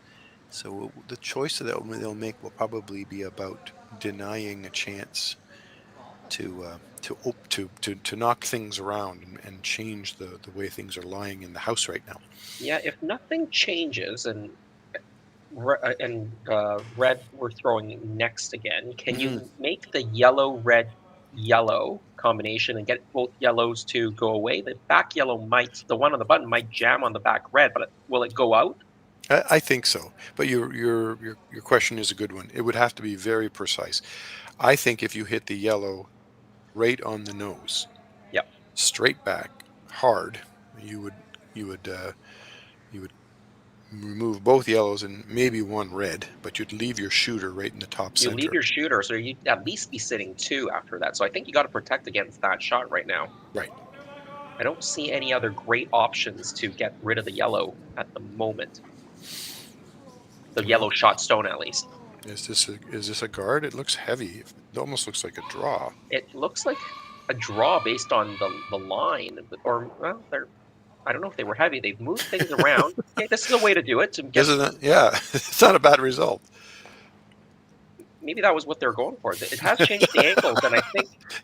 So the choice that they'll make will probably be about denying a chance to knock things around and change the way things are lying in the house right now. Yeah, if nothing changes and red we're throwing next again, can you make the yellow combination and get both yellows to go away? The back yellow the one on the button might jam on the back red, but will it go out? I think so, but your question is a good one. It would have to be very precise. I think if you hit the yellow right on the nose, yep, straight back hard, you would remove both yellows and maybe one red, but you'd leave your shooter right in the top center. You leave your shooter, so you'd at least be sitting 2 after that. So I think you got to protect against that shot right now. Right. I don't see any other great options to get rid of the yellow at the moment. The yellow shot stone, at least. Is this a guard? It looks heavy. It almost looks like a draw. It looks like a draw based on the line, or well, I don't know if they were heavy. They've moved things around. Okay, this is a way to do it. Isn't it? Yeah, it's not a bad result. Maybe that was what they're going for. It has changed the angles, and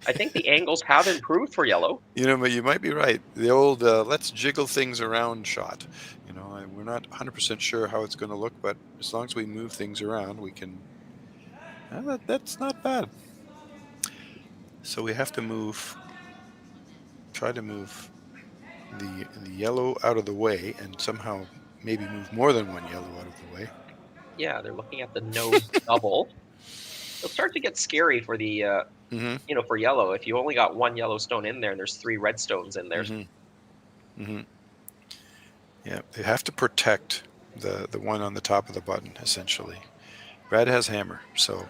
I think the angles have improved for yellow. But you might be right. The old let's jiggle things around shot. We're not 100% sure how it's going to look, but as long as we move things around, we can. That's not bad. So we have to try to move the yellow out of the way, and somehow maybe move more than one yellow out of the way. Yeah, they're looking at the nose double. It'll start to get scary for the for yellow. If you only got one yellow stone in there and there's 3 red stones in there. Yeah, they have to protect the one on the top of the button, essentially. Brad has hammer, so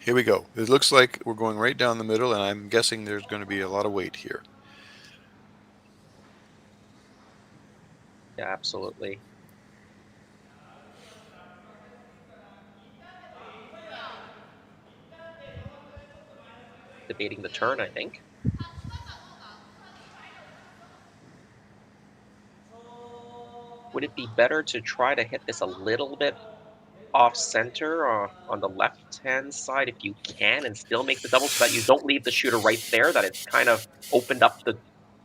here we go. It looks like we're going right down the middle, and I'm guessing there's going to be a lot of weight here. Yeah, absolutely. Debating the turn, I think. Would it be better to try to hit this a little bit off center on the left-hand side if you can, and still make the double so that you don't leave the shooter right there, that it's kind of opened up the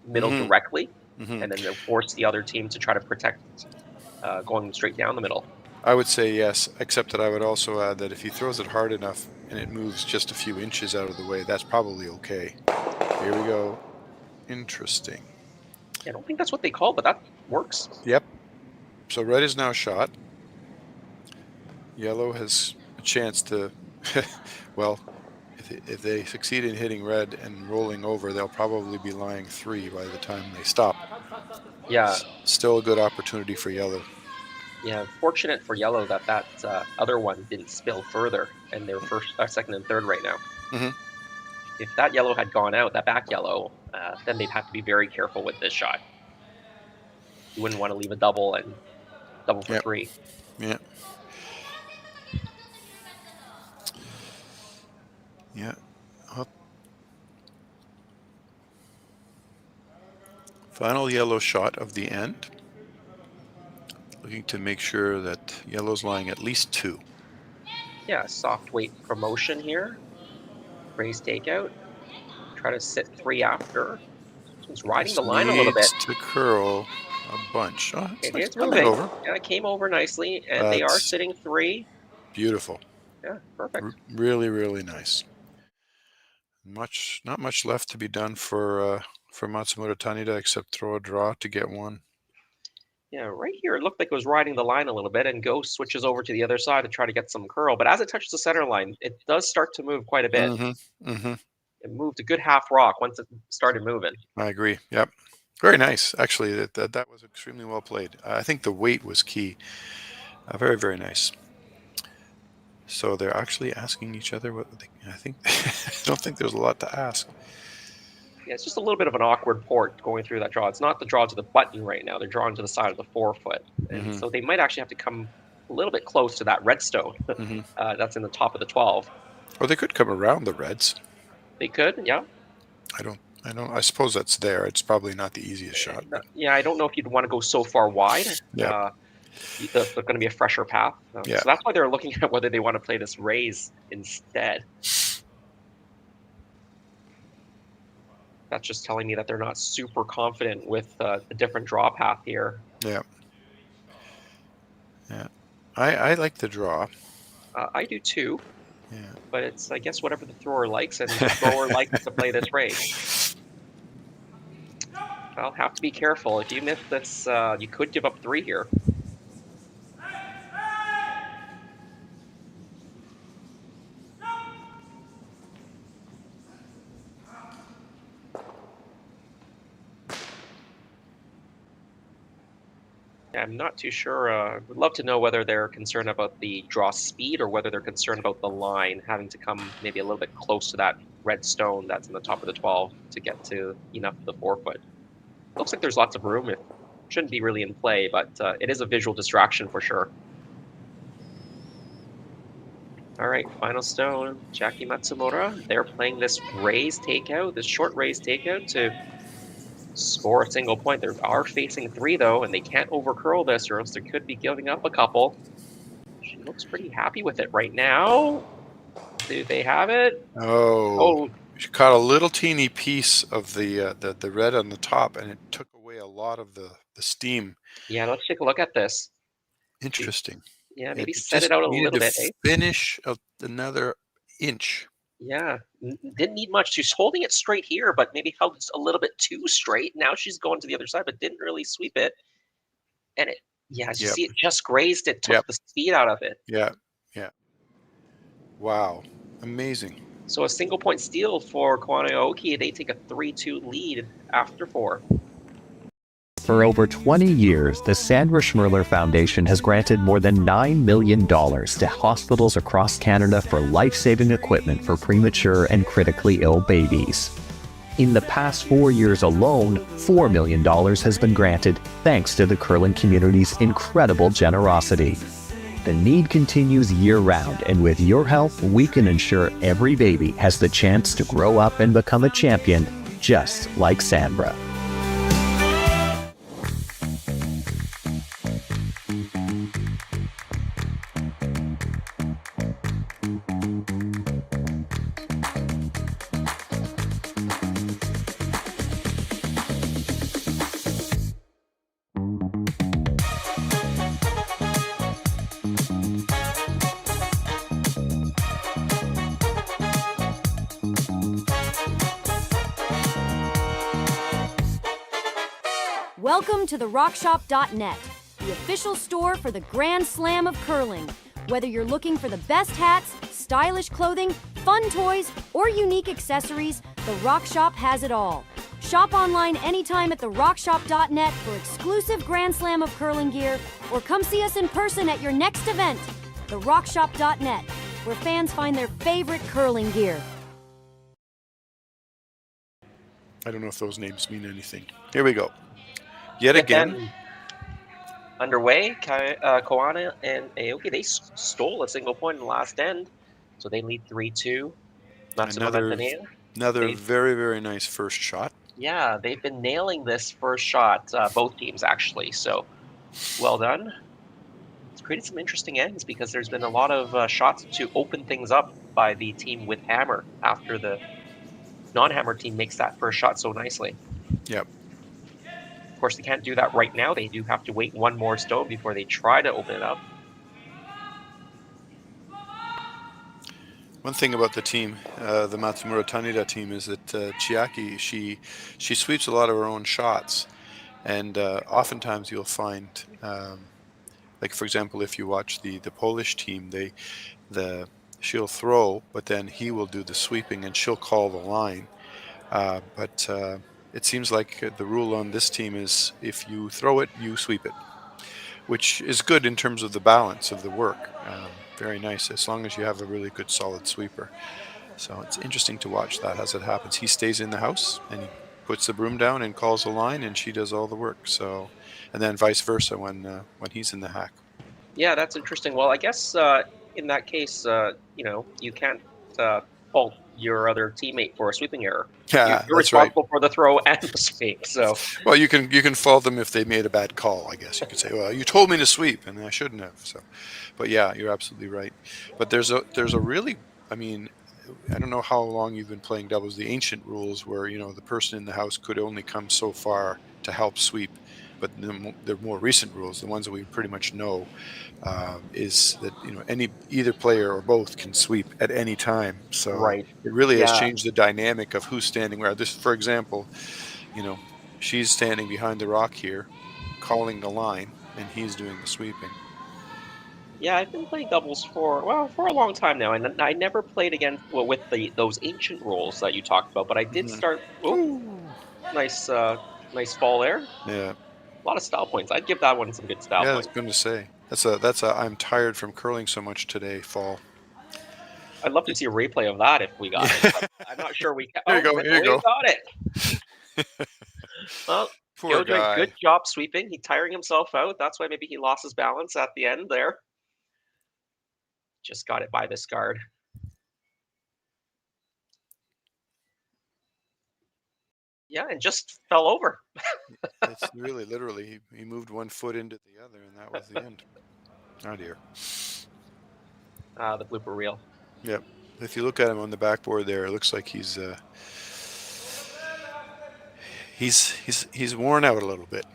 middle directly, and then they'll force the other team to try to protect going straight down the middle? I would say yes, except that I would also add that if he throws it hard enough and it moves just a few inches out of the way, that's probably okay. Here we go. Interesting. I don't think that's what they call, but that works. Yep. So red is now shot. Yellow has a chance to, well, if they succeed in hitting red and rolling over, they'll probably be lying 3 by the time they stop. Yeah. Still a good opportunity for yellow. Yeah, fortunate for yellow that other one didn't spill further, and they're second and third right now. If that yellow had gone out, that back yellow, then they'd have to be very careful with this shot. You wouldn't want to leave a double and double for 3. Yeah. Yeah. Up. Final yellow shot of the end. Looking to make sure that yellow's lying at least 2. yeah, soft weight promotion here. Raise takeout. Try to sit 3 after. It's riding the line a little bit. Needs to curl a bunch. Oh, it's It nice. is Coming moving. over. Yeah, it came over nicely, and they are sitting 3. Beautiful. Yeah, perfect. Really, really nice. Not much left to be done for Matsumura Tanida except throw a draw to get one. Yeah, right here it looked like it was riding the line a little bit, and Ghost switches over to the other side to try to get some curl. But as it touches the center line, it does start to move quite a bit. It moved a good half rock once it started moving. I agree. Yep. Very nice. Actually, that was extremely well played. I think the weight was key. Very, very nice. So they're actually asking each other what I think. I don't think there's a lot to ask. Yeah, it's just a little bit of an awkward port going through that draw. It's not the draw to the button right now. They're drawing to the side of the forefoot. And so they might actually have to come a little bit close to that redstone that's in the top of the 12. Or they could come around the reds. They could, yeah. I suppose that's there. It's probably not the easiest shot. Yeah, I don't know if you'd want to go so far wide. Yeah. There's going to be a fresher path. Yeah. So that's why they're looking at whether they want to play this raise instead. That's just telling me that they're not super confident with a different draw path here. Yeah. Yeah. I like the draw. I do too. Yeah. But it's, I guess, whatever the thrower likes, and the thrower likes to play this raise. I'll have to be careful. If you miss this, you could give up 3 here. I'm not too sure. Would love to know whether they're concerned about the draw speed or whether they're concerned about the line having to come maybe a little bit close to that red stone that's in the top of the 12 to get to enough of the forefoot. Looks like there's lots of room. It shouldn't be really in play, but it is a visual distraction for sure. All right, final stone, Chiaki Matsumura. They're playing this raise takeout, this short raise takeout to score a single point. They are facing 3 though, and they can't overcurl this or else they could be giving up a couple. She looks pretty happy with it right now. Do they have it? Oh. She caught a little teeny piece of the red on the top, and it took away a lot of the steam. Yeah, let's take a look at this. Interesting. Yeah, maybe set it out a little bit. Finish another inch. Yeah, didn't need much. She's holding it straight here, but maybe held it a little bit too straight. Now she's going to the other side, but didn't really sweep it. And it, yeah, as you see, it just grazed it, took the speed out of it. Yeah, yeah. Wow, amazing. So a single point steal for Koana Aoki. They take a 3-2 lead after 4. For over 20 years, the Sandra Schmirler Foundation has granted more than $9 million to hospitals across Canada for life-saving equipment for premature and critically ill babies. In the past 4 years alone, $4 million has been granted thanks to the curling community's incredible generosity. The need continues year-round, and with your help, we can ensure every baby has the chance to grow up and become a champion, just like Sandra. Welcome to the RockShop.net, the official store for the Grand Slam of curling. Whether you're looking for the best hats, stylish clothing, fun toys, or unique accessories, the Rock Shop has it all. Shop online anytime at the RockShop.net for exclusive Grand Slam of curling gear, or come see us in person at your next event. The RockShop.net, where fans find their favorite curling gear. I don't know if those names mean anything. Here we go. Yet again. Underway, Koana and Aoki, they stole a single point in the last end, so they lead 3-2. Another very, very nice first shot. Yeah, they've been nailing this first shot, both teams actually, so well done. created some interesting ends because there's been a lot of shots to open things up by the team with hammer after the non-hammer team makes that first shot so nicely. Yep. Of course, they can't do that right now. They do have to wait one more stone before they try to open it up. One thing about the team, the Matsumura Tanida team, is that Chiaki, she sweeps a lot of her own shots, and oftentimes you'll find, like for example, if you watch the Polish team, she'll throw, but then he will do the sweeping, and she'll call the line. But it seems like the rule on this team is if you throw it, you sweep it, which is good in terms of the balance of the work. Very nice, as long as you have a really good solid sweeper. So it's interesting to watch that as it happens. He stays in the house and he puts the broom down and calls the line, and she does all the work. So, and then vice versa when he's in the hack. Yeah, that's interesting. Well, I guess in that case, you can't fault your other teammate for a sweeping error. Yeah, you're that's right. responsible for the throw and the sweep. So, well, you can fault them if they made a bad call. I guess you could say, well, you told me to sweep and I shouldn't have. So, but yeah, you're absolutely right. But there's a really, I mean, I don't know how long you've been playing doubles. The ancient rules where the person in the house could only come so far to help sweep. But the more recent rules, the ones that we pretty much know, is that either player or both can sweep at any time. So right. It really has changed the dynamic of who's standing where. This, for example, she's standing behind the rock here, calling the line, and he's doing the sweeping. Yeah, I've been playing doubles for a long time now, and I never played with those ancient rules that you talked about. But I did start. Oh, nice fall there. Yeah. A lot of style points. I'd give that one some good style points. Yeah, I was going to say. That's a I'm tired from curling so much today fall. I'd love to see a replay of that if we got it. I'm not sure we can. Here you go. Here you go. We got it. Well, poor guy. Good job sweeping. He's tiring himself out. That's why maybe he lost his balance at the end there. Just got it by this guard. Yeah, and just fell over. It's really literally he moved one foot into the other, and that was the end. Oh dear. The blooper reel. Yep. If you look at him on the backboard there, it looks like he's worn out a little bit.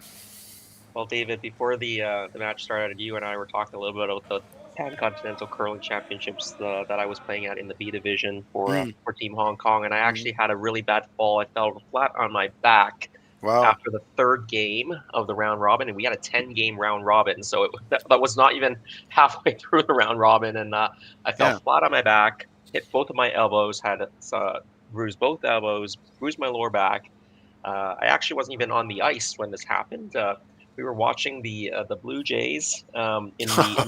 Well, David, before the match started, you and I were talking a little bit about the Pan-Continental Curling Championships that I was playing at in the B division for Team Hong Kong, and I actually had a really bad fall. I fell flat on my back after the third game of the round robin, and we had a 10-game round robin, so that was not even halfway through the round robin, and I fell flat on my back, hit both of my elbows, had bruised both elbows, bruised my lower back. I actually wasn't even on the ice when this happened. We were watching the Blue Jays in the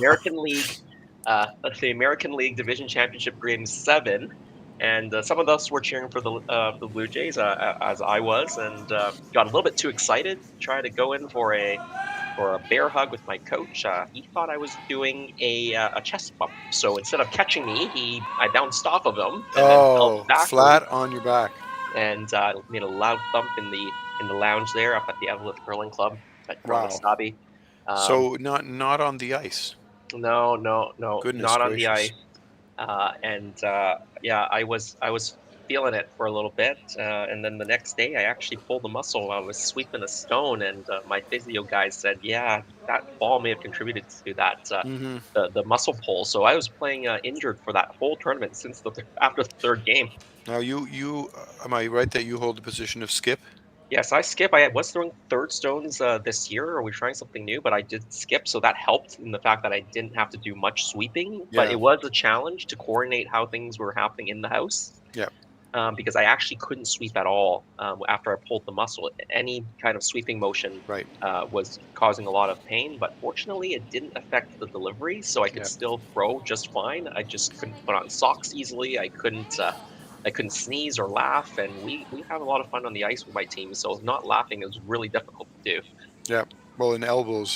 American League Division Championship Game 7, and some of us were cheering for the Blue Jays, as I was, and got a little bit too excited. Tried to go in for a bear hug with my coach. He thought I was doing a chest bump, so instead of catching me, I bounced off of him and then fell backwards, flat on your back, and made a loud thump in the lounge there up at the Evelyn Curling Club. Wow. So not on the ice. No. Goodness not gracious. on the ice. I was feeling it for a little bit, and then the next day I actually pulled a muscle. I was sweeping a stone, and my physio guy said, "Yeah, that fall may have contributed to that the muscle pull." So I was playing injured for that whole tournament since after the third game. Now you am I right that you hold the position of skip? Yes, I skip. I was throwing third stones this year. Are we trying something new? But I did skip, so that helped in the fact that I didn't have to do much sweeping. Yeah. But it was a challenge to coordinate how things were happening in the house. Yeah. Because I actually couldn't sweep at all after I pulled the muscle. Any kind of sweeping motion was causing a lot of pain. But fortunately, it didn't affect the delivery, so I could still throw just fine. I just couldn't put on socks easily. I couldn't sneeze or laugh, and we have a lot of fun on the ice with my team, so not laughing is really difficult to do. Yeah, well, in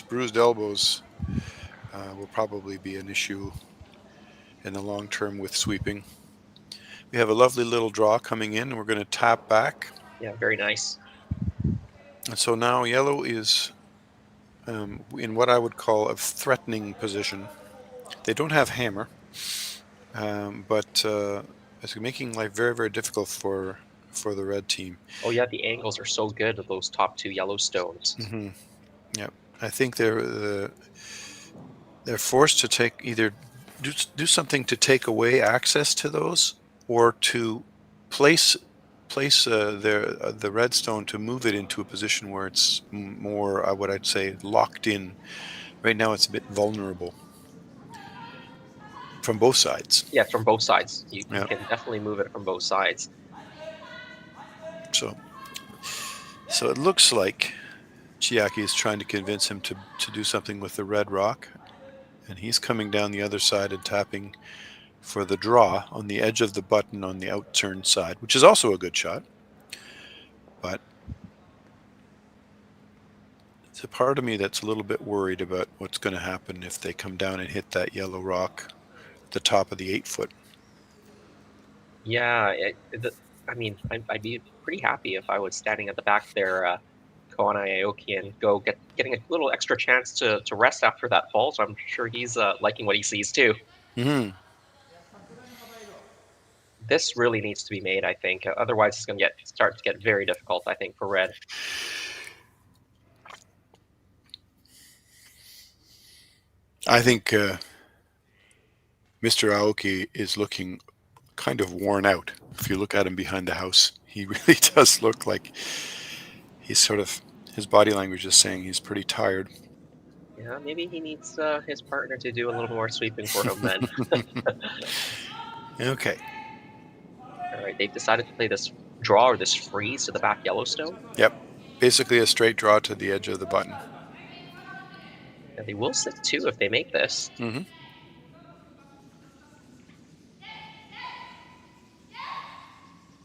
bruised elbows will probably be an issue in the long term with sweeping. We have a lovely little draw coming in, and we're going to tap back. Yeah, very nice. And so now yellow is in what I would call a threatening position. They don't have hammer, but it's making life very, very difficult for the red team. Oh yeah, the angles are so good of those top two yellow stones. Mm-hmm. Yeah, I think they're forced to take either do something to take away access to those, or to place the redstone to move it into a position where it's more, what I'd say, locked in. Right now, it's a bit vulnerable from both sides. Yeah, from both sides. You Yeah. can definitely move it from both sides. So it looks like Chiaki is trying to convince him to do something with the red rock, and he's coming down the other side and tapping for the draw on the edge of the button on the outturn side, which is also a good shot. But it's a part of me that's a little bit worried about what's going to happen if they come down and hit that yellow rock at the top of the 8-foot. Yeah, I mean, I'd be pretty happy if I was standing at the back there, Koana Aoki, and getting a little extra chance to rest after that fall. So I'm sure he's liking what he sees too. Mm-hmm. This really needs to be made, I think. Otherwise, it's going to start to get very difficult, I think, for red. I think Mr. Aoki is looking kind of worn out. If you look at him behind the house, he really does look like he's his body language is saying he's pretty tired. Yeah, maybe he needs his partner to do a little more sweeping for him then. Okay. All right, they've decided to play this draw or this freeze to the back Yellowstone. Yep. Basically a straight draw to the edge of the button. And they will sit two if they make this. Mm-hmm.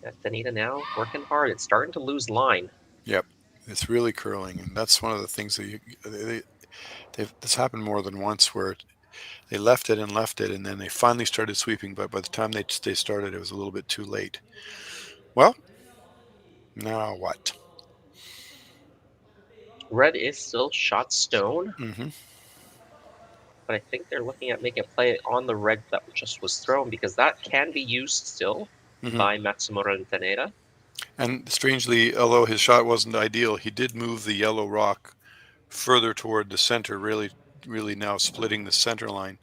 Yeah, Tanida now working hard. It's starting to lose line. Yep. It's really curling, and that's one of the things that this happened more than once, where they left it, and then they finally started sweeping, but by the time they started, it was a little bit too late. Well, now what? Red is still shot stone. Mm-hmm. But I think they're looking at making a play on the red that just was thrown, because that can be used still by Matsumura and Tanida. And strangely, although his shot wasn't ideal, he did move the yellow rock further toward the center, really now splitting the center line.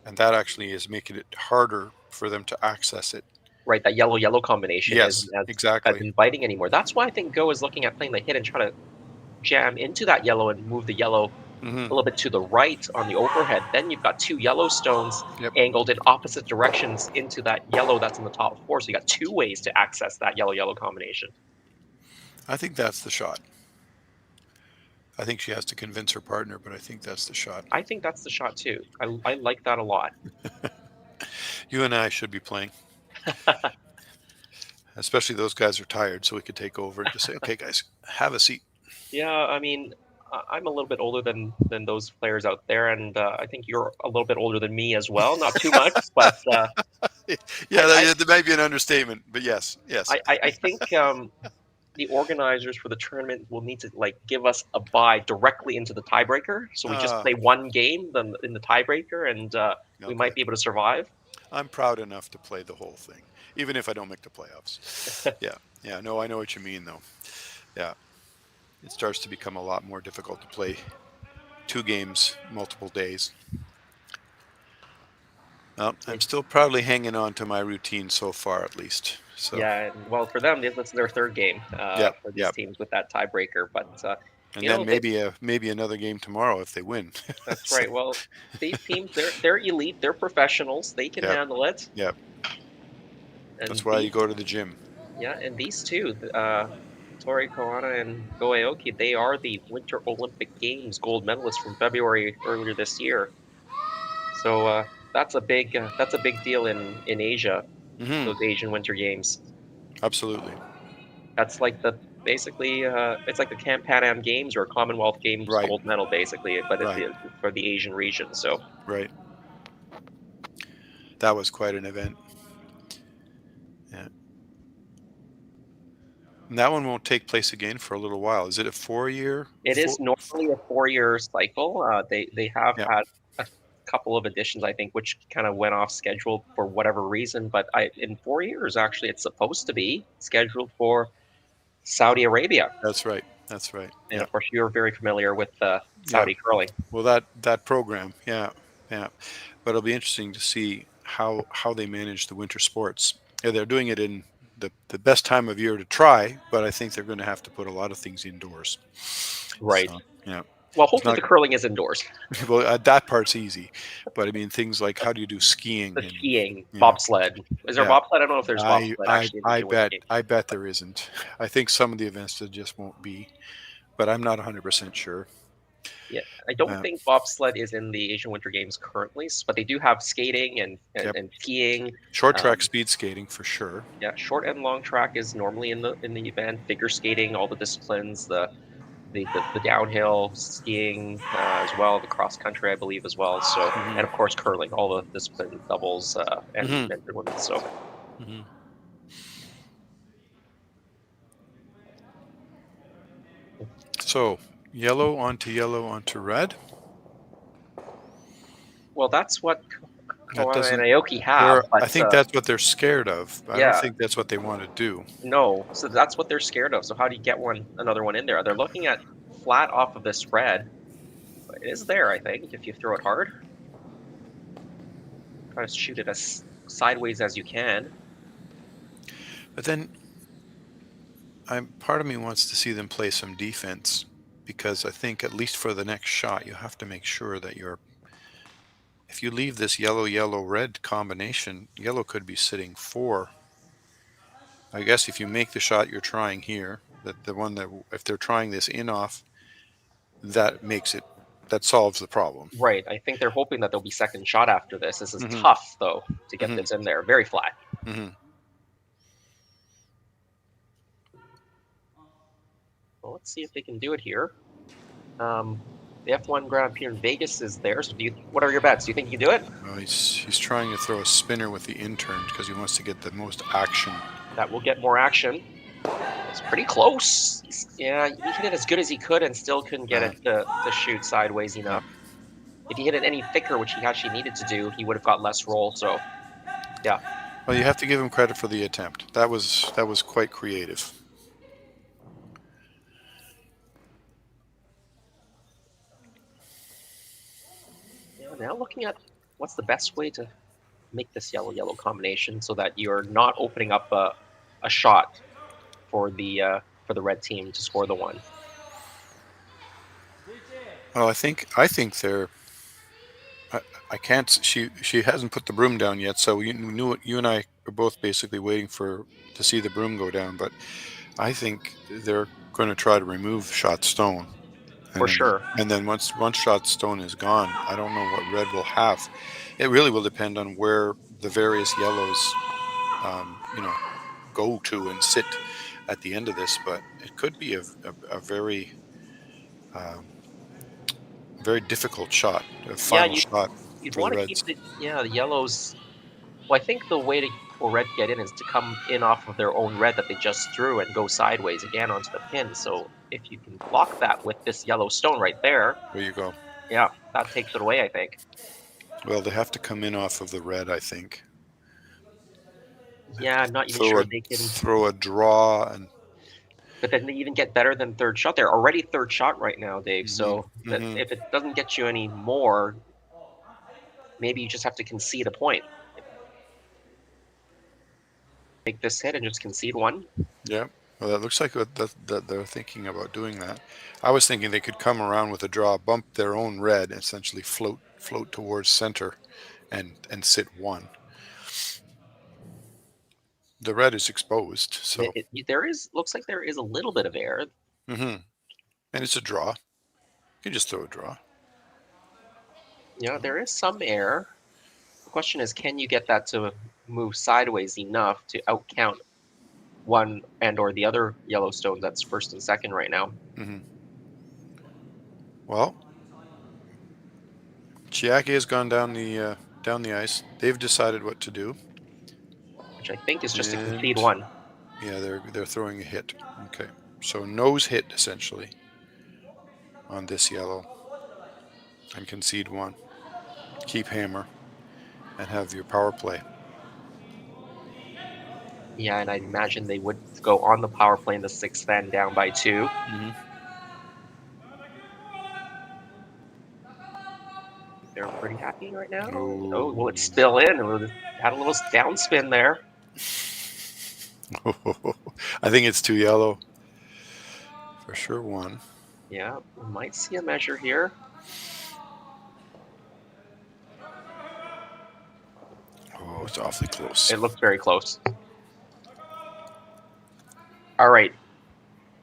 And that actually is making it harder for them to access it. Right, that yellow-yellow combination isn't as inviting anymore. That's why I think Go is looking at playing the hit and trying to jam into that yellow and move the yellow a little bit to the right on the overhead. Then you've got two yellow stones angled in opposite directions into that yellow that's in the top four. So you got two ways to access that yellow-yellow combination. I think that's the shot. I think she has to convince her partner, but I think that's the shot. I think that's the shot too. I like that a lot. You and I should be playing. Especially those guys are tired, so we could take over and just say, okay, guys, have a seat. Yeah, I mean, I'm a little bit older than those players out there, and I think you're a little bit older than me as well. Not too much, but that might be an understatement. But yes. I think the organizers for the tournament will need to give us a bye directly into the tiebreaker, so we just play one game then in the tiebreaker, and we might be able to survive. I'm proud enough to play the whole thing, even if I don't make the playoffs. Yeah. No, I know what you mean, though. Yeah. It starts to become a lot more difficult to play 2 games, multiple days. Well, I'm still proudly hanging on to my routine so far, at least. So. Yeah, well, for them, this is their third game for these teams with that tiebreaker. But and then maybe another game tomorrow if they win. That's right. Well, these teams, they're elite. They're professionals. They can handle it. Yeah. That's why you go to the gym. Yeah, and these two, Tori, Koana, and Go Aoki, they are the Winter Olympic Games gold medalists from February earlier this year. So that's a big deal in Asia, those Asian Winter Games. Absolutely. That's like basically it's like the Pan Am Games or Commonwealth Games gold medal, basically, but it's for the Asian region. So right. That was quite an event. Yeah. And that one won't take place again for a little while. Is it a 4-year? It is normally a 4-year cycle. They have Yeah. had a couple of editions, I think, which kind of went off schedule for whatever reason. But in 4 years, actually, it's supposed to be scheduled for Saudi Arabia. That's right. That's right. And yeah. of course, you're very familiar with Saudi curling. Well, that program, yeah. But it'll be interesting to see how they manage the winter sports. Yeah, they're doing it in the best time of year to try, but I think they're going to have to put a lot of things indoors. Right. So, yeah. Well, hopefully the curling is indoors. Well, that part's easy, but I mean things like how do you do skiing? Skiing, bobsled. Is there bobsled? I don't know if there's bobsled actually. I bet there isn't. I think some of the events there just won't be, but I'm not 100% sure. Yeah, I don't think bobsled is in the Asian Winter Games currently, but they do have skating and skiing. Short track speed skating for sure. Yeah, short and long track is normally in the event. Figure skating, all the disciplines, the downhill skiing as well, the cross country I believe as well. So and of course curling, all the disciplines, doubles and men and women. So. So yellow onto red. Well, that's what Koana and Aoki have. I think that's what they're scared of. I don't think that's what they want to do. No, so that's what they're scared of. So how do you get another one in there? They're looking at flat off of this red. It is there, I think, if you throw it hard. Try to shoot it as sideways as you can. But then, part of me wants to see them play some defense, because I think at least for the next shot, you have to make sure that if you leave this yellow-red combination, yellow could be sitting 4. I guess if you make the shot you're trying here, if they're trying this in-off, that solves the problem. Right. I think they're hoping that there'll be second shot after this. This is tough, though, to get this in there. Very flat. Well, let's see if they can do it here. The F1 Grand Prix in Vegas is there. So what are your bets? Do you think you can do it? Well, he's trying to throw a spinner with the intern because he wants to get the most action. That will get more action. It's pretty close. He hit it as good as he could and still couldn't get it to shoot sideways enough. If he hit it any thicker, which he actually needed to do, he would have got less roll. So, yeah. Well, you have to give him credit for the attempt. That was quite creative. Now looking at what's the best way to make this yellow-yellow combination so that you're not opening up a shot for the red team to score the one. Well, I think they're. I can't. She hasn't put the broom down yet, so you and I are both basically waiting to see the broom go down. But I think they're going to try to remove shot stone. For sure. And then once shot stone is gone, I don't know what red will have. It really will depend on where the various yellows, go to and sit at the end of this. But it could be a very, very difficult shot, a final shot. You'd want to keep the yellows. Well, I think the way for red to get in is to come in off of their own red that they just threw and go sideways again onto the pin. So if you can block that with this yellow stone right there. There you go. Yeah, that takes it away, I think. Well, they have to come in off of the red, I think. Yeah, I'm not even sure they can throw a draw But then they even get better than third shot. They're already third shot right now, Dave. So if it doesn't get you any more, maybe you just have to concede a point. Make this hit and just concede one. Yeah. Well, that looks like that they're thinking about doing that. I was thinking they could come around with a draw, bump their own red, and essentially float towards center, and sit one. The red is exposed, so looks like there is a little bit of air. And it's a draw. You can just throw a draw. Yeah, there is some air. The question is, can you get that to move sideways enough to outcount one and or the other Yellowstone that's first and second right now? Well, Chiaki has gone down the ice. They've decided what to do, which I think is just to concede one. Yeah, they're throwing a hit. Okay, so nose hit essentially on this yellow, and concede one. Keep hammer, and have your power play. Yeah, and I imagine they would go on the power play in the sixth then down by 2. Mm-hmm. They're pretty happy right now. Oh. Oh, well, it's still in. It had a little downspin there. I think it's 2 yellow. For sure 1. Yeah, we might see a measure here. Oh, it's awfully close. It looks very close. All right,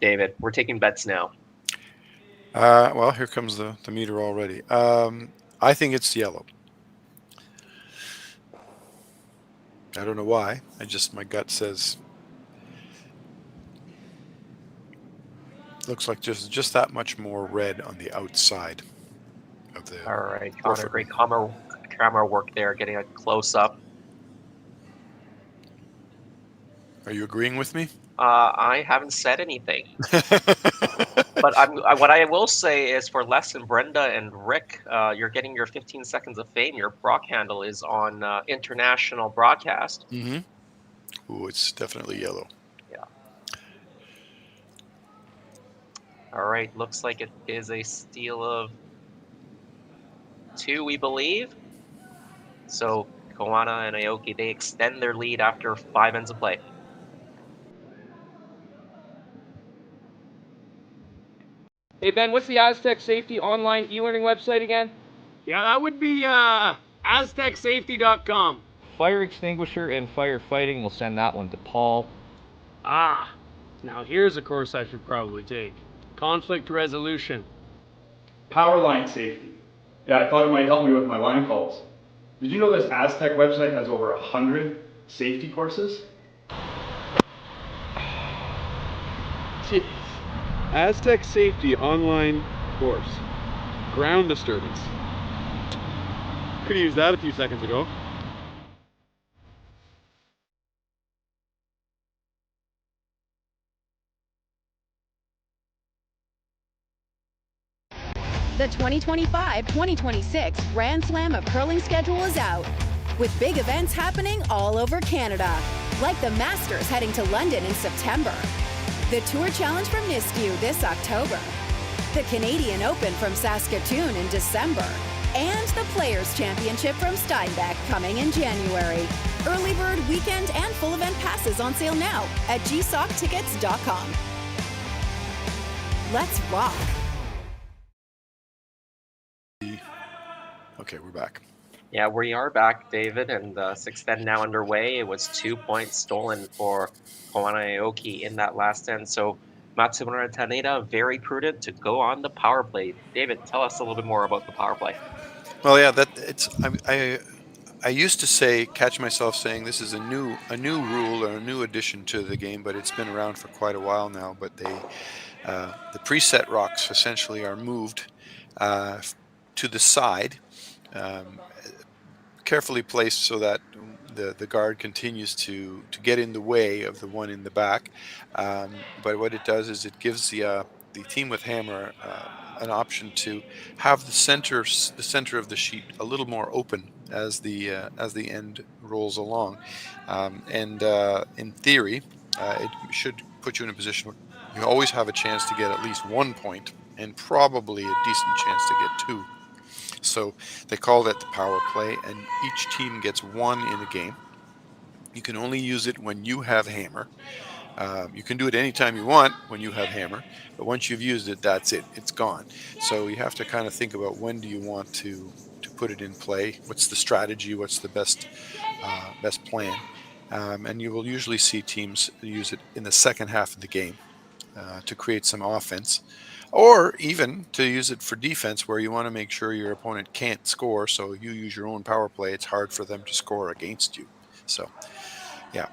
David, we're taking bets now. Well, here comes the meter already. I think it's yellow. I don't know why. My gut says looks like just that much more red on the outside of the. All right, Connor, great camera work there, getting a close up. Are you agreeing with me? I haven't said anything. But what I will say is for Les and Brenda and Rick, you're getting your 15 seconds of fame. Your Brock handle is on international broadcast. Mm-hmm. Ooh, it's definitely yellow. Yeah. All right, looks like it is a steal of 2, we believe. So Koana and Aoki, they extend their lead after 5 ends of play. Hey Ben, what's the Aztec Safety online e-learning website again? Yeah, that would be aztecsafety.com. Fire extinguisher and firefighting, we'll send that one to Paul. Ah, now here's a course I should probably take. Conflict resolution. Power line safety. Yeah, I thought it might help me with my line calls. Did you know this Aztec website has over 100 safety courses? Jeez. Aztec Safety online course. Ground disturbance. Could have used that a few seconds ago. The 2025-2026 Grand Slam of Curling schedule is out, with big events happening all over Canada, like the Masters heading to London in September, the Tour Challenge from Nisku this October, the Canadian Open from Saskatchewan in December, and the Players' Championship from Steinbeck coming in January. Early bird weekend and full event passes on sale now at gsocktickets.com. Let's rock. Okay, we're back. Yeah, we are back, David, and the sixth end now underway. It was 2 points stolen for Koana Aoki in that last end. So Matsumura and Tanida very prudent to go on the power play. David, tell us a little bit more about the power play. Well, yeah, I used to catch myself saying this is a new rule or a new addition to the game, but it's been around for quite a while now. But the preset rocks essentially are moved to the side, carefully placed so that the guard continues to get in the way of the one in the back. But what it does is it gives the team with hammer an option to have the center of the sheet a little more open as the end rolls along, and in theory it should put you in a position where you always have a chance to get at least 1 point and probably a decent chance to get 2. So they call that the power play, and each team gets 1 in a game. You can only use it when you have hammer. You can do it anytime you want when you have hammer, but once you've used it, that's it. It's gone. So you have to kind of think about when do you want to put it in play. What's the strategy? What's the best plan? And you will usually see teams use it in the second half of the game to create some offense, or even to use it for defense where you want to make sure your opponent can't score, so you use your own power play. It's hard for them to score against you. So, yeah.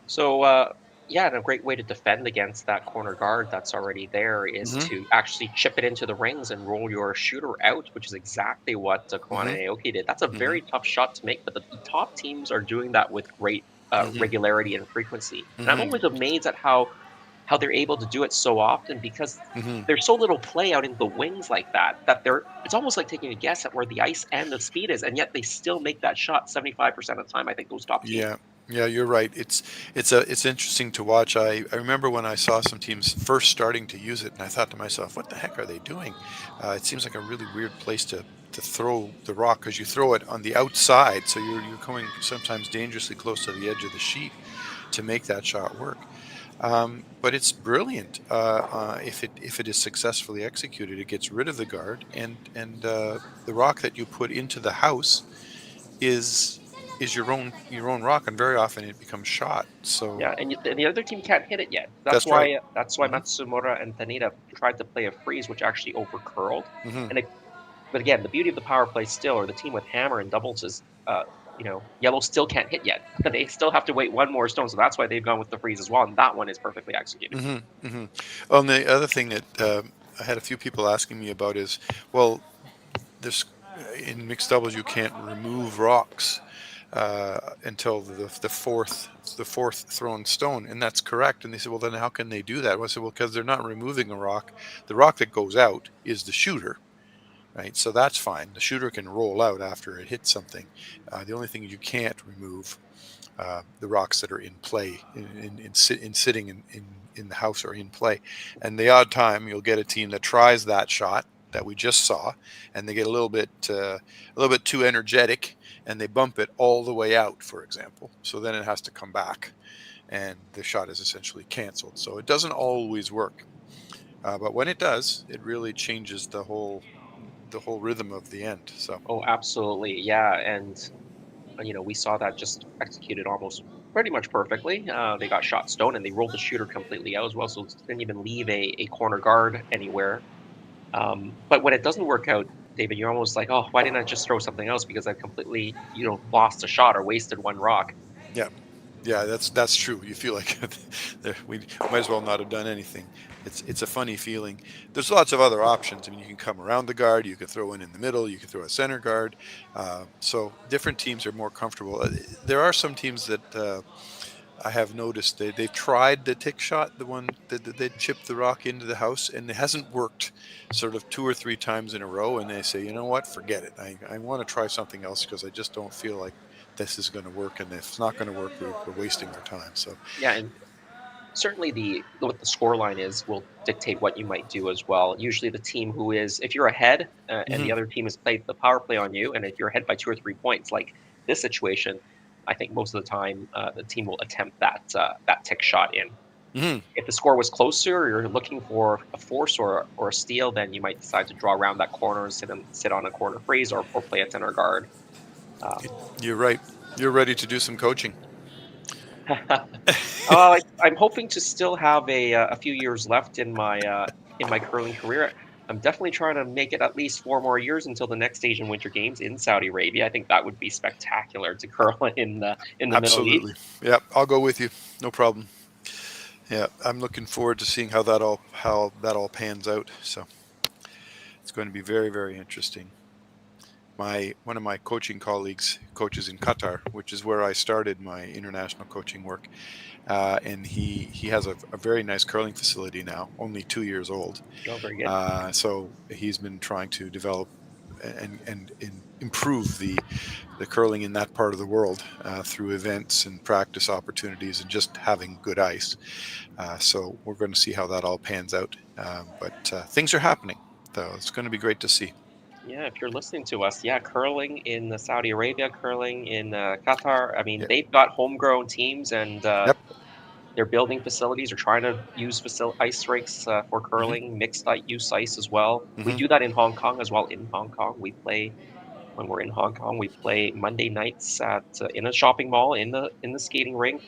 So, and a great way to defend against that corner guard that's already there is to actually chip it into the rings and roll your shooter out, which is exactly what Koana Aoki did. That's a very tough shot to make, but the top teams are doing that with great regularity and frequency. And I'm always amazed at how they're able to do it so often, because there's so little play out in the wings like that it's almost like taking a guess at where the ice and the speed is, and yet they still make that shot 75% of the time. I think those top teams. Yeah, you're right. It's interesting to watch. I remember when I saw some teams first starting to use it, and I thought to myself, what the heck are they doing? It seems like a really weird place to throw the rock, because you throw it on the outside, so you're coming sometimes dangerously close to the edge of the sheet to make that shot work. But it's brilliant if it is successfully executed. It gets rid of the guard, and the rock that you put into the house is your own rock, and very often it becomes shot. So yeah, and the other team can't hit it yet. That's why right. That's why Matsumura and Tanida tried to play a freeze, which actually overcurled. But again, the beauty of the power play still, or the team with hammer and doubles, is yellow still can't hit yet. They still have to wait one more stone, so that's why they've gone with the freeze as well, and that one is perfectly executed. And the other thing that I had a few people asking me about is, well, in mixed doubles you can't remove rocks until the fourth thrown stone, and that's correct. And they said, well, then how can they do that? Well, I said, well, because they're not removing a rock. The rock that goes out is the shooter. Right, so that's fine. The shooter can roll out after it hits something. The only thing you can't remove, the rocks that are in play, sitting in the house or in play. And the odd time you'll get a team that tries that shot that we just saw, and they get a little bit too energetic, and they bump it all the way out, for example. So then it has to come back, and the shot is essentially canceled. So it doesn't always work, but when it does, it really changes the whole rhythm of the end. So absolutely, yeah. And we saw that just executed almost pretty much perfectly. They got shot stone, and they rolled the shooter completely out as well, so it didn't even leave a corner guard anywhere. But when it doesn't work out, David, you're almost like, oh, why didn't I just throw something else, because I completely lost a shot or wasted one rock. Yeah, that's true. You feel like we might as well not have done anything. It's a funny feeling. There's lots of other options. I mean, you can come around the guard, you can throw in the middle, you can throw a center guard. So different teams are more comfortable. There are some teams that I have noticed they've tried the tick shot, the one that they chip the rock into the house, and it hasn't worked sort of 2 or 3 times in a row. And they say, you know what, forget it. I want to try something else, because I just don't feel like this is going to work, and if it's not going to work, we're wasting our time. So yeah, and certainly what the score line is will dictate what you might do as well. Usually the team who is, if you're ahead and the other team has played the power play on you, and if you're ahead by 2 or 3 points, like this situation, I think most of the time the team will attempt that tick shot in. If the score was closer, or you're looking for a force or a steal, then you might decide to draw around that corner and sit on a corner freeze or play a center guard. You're right. You're ready to do some coaching. I'm hoping to still have a few years left in my curling career. I'm definitely trying to make it at least 4 more years until the next Asian Winter Games in Saudi Arabia. I think that would be spectacular to curl in the Middle East. Yeah, I'll go with you. No problem. Yeah, I'm looking forward to seeing how that all pans out. So it's going to be very, very interesting. One of my coaching colleagues coaches in Qatar, which is where I started my international coaching work, and he has a very nice curling facility now, only 2 years old. Oh, very good. So he's been trying to develop and improve the curling in that part of the world through events and practice opportunities and just having good ice. So we're going to see how that all pans out. But things are happening, though. It's going to be great to see. Yeah, if you're listening to us, curling in Saudi Arabia, curling in Qatar. I mean, they've got homegrown teams, and they're building facilities or trying to use ice rinks for curling, mixed use ice as well. We do that in Hong Kong as well. In Hong Kong, when we're in Hong Kong, we play Monday nights in a shopping mall in the skating rink,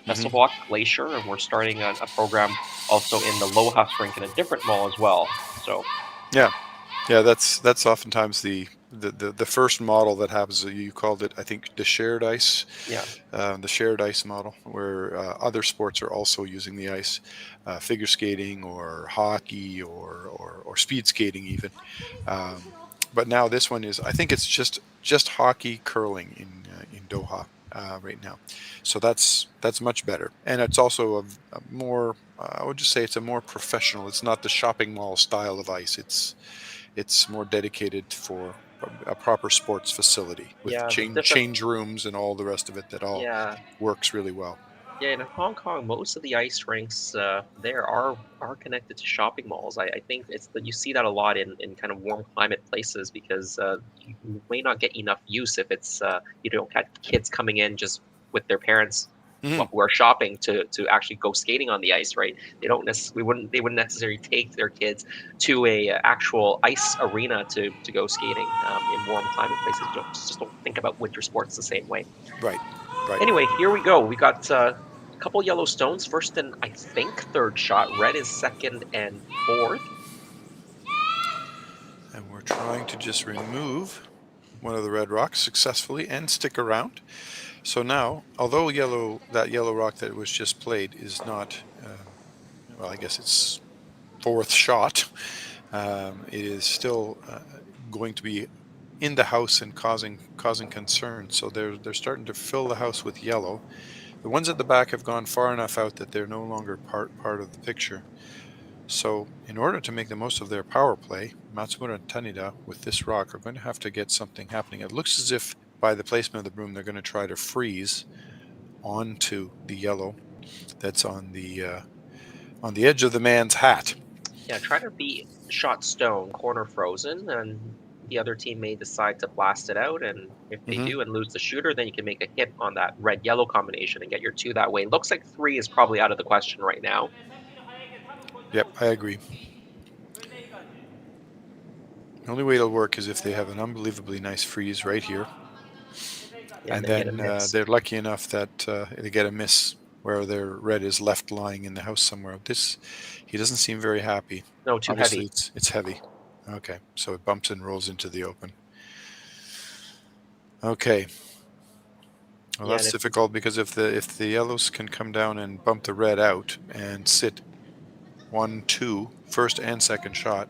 Festival Walk Glacier, and we're starting a program also in the Lohas rink in a different mall as well. So yeah, that's oftentimes the first model that happens. You called it, I think, the shared ice. The shared ice model, where other sports are also using the ice, figure skating or hockey or speed skating even. But now this one is, I think it's just hockey curling in Doha. right now. So that's much better, and it's also a more I would just say it's a more professional. It's not the shopping mall style of ice. It's more dedicated for a proper sports facility with Yeah, the change rooms and all the rest of it that all yeah, works really well. yeah. In Hong Kong, most of the ice rinks there are connected to shopping malls. I think it's that you see that a lot in kind of warm climate places because you may not get enough use if it's you don't have kids coming in just with their parents Mhm. who are shopping to actually go skating on the ice, right? They wouldn't necessarily take their kids to a actual ice arena to go skating in warm climate places. Just don't think about winter sports the same way. Right, right. Anyway, here we go. We got a couple yellow stones. First and I think third shot. Red is second and fourth. And we're trying to just remove one of the red rocks successfully and stick around. So now, although that yellow rock that was just played is not, well, I guess it's fourth shot, it is still going to be in the house and causing concern. So they're starting to fill the house with yellow. The ones at the back have gone far enough out that they're no longer part of the picture. So in order to make the most of their power play, Matsumura and Tanida with this rock are going to have to get something happening. It looks as if by the placement of the broom, they're going to try to freeze onto the yellow that's on the edge of the man's hat. Yeah, try to be shot stone, corner frozen, and the other team may decide to blast it out. And if they do and lose the shooter, then you can make a hit on that red-yellow combination and get your two that way. Looks like three is probably out of the question right now. Yep, I agree. The only way it'll work is if they have an unbelievably nice freeze right here. Yeah, and then they're lucky enough that they get a miss where their red is left lying in the house somewhere. He doesn't seem very happy. No, too Obviously, heavy. It's heavy. Okay, so it bumps and rolls into the open. Okay. Well, Yeah, that's difficult because if the yellows can come down and bump the red out and sit 1-2 first and second shot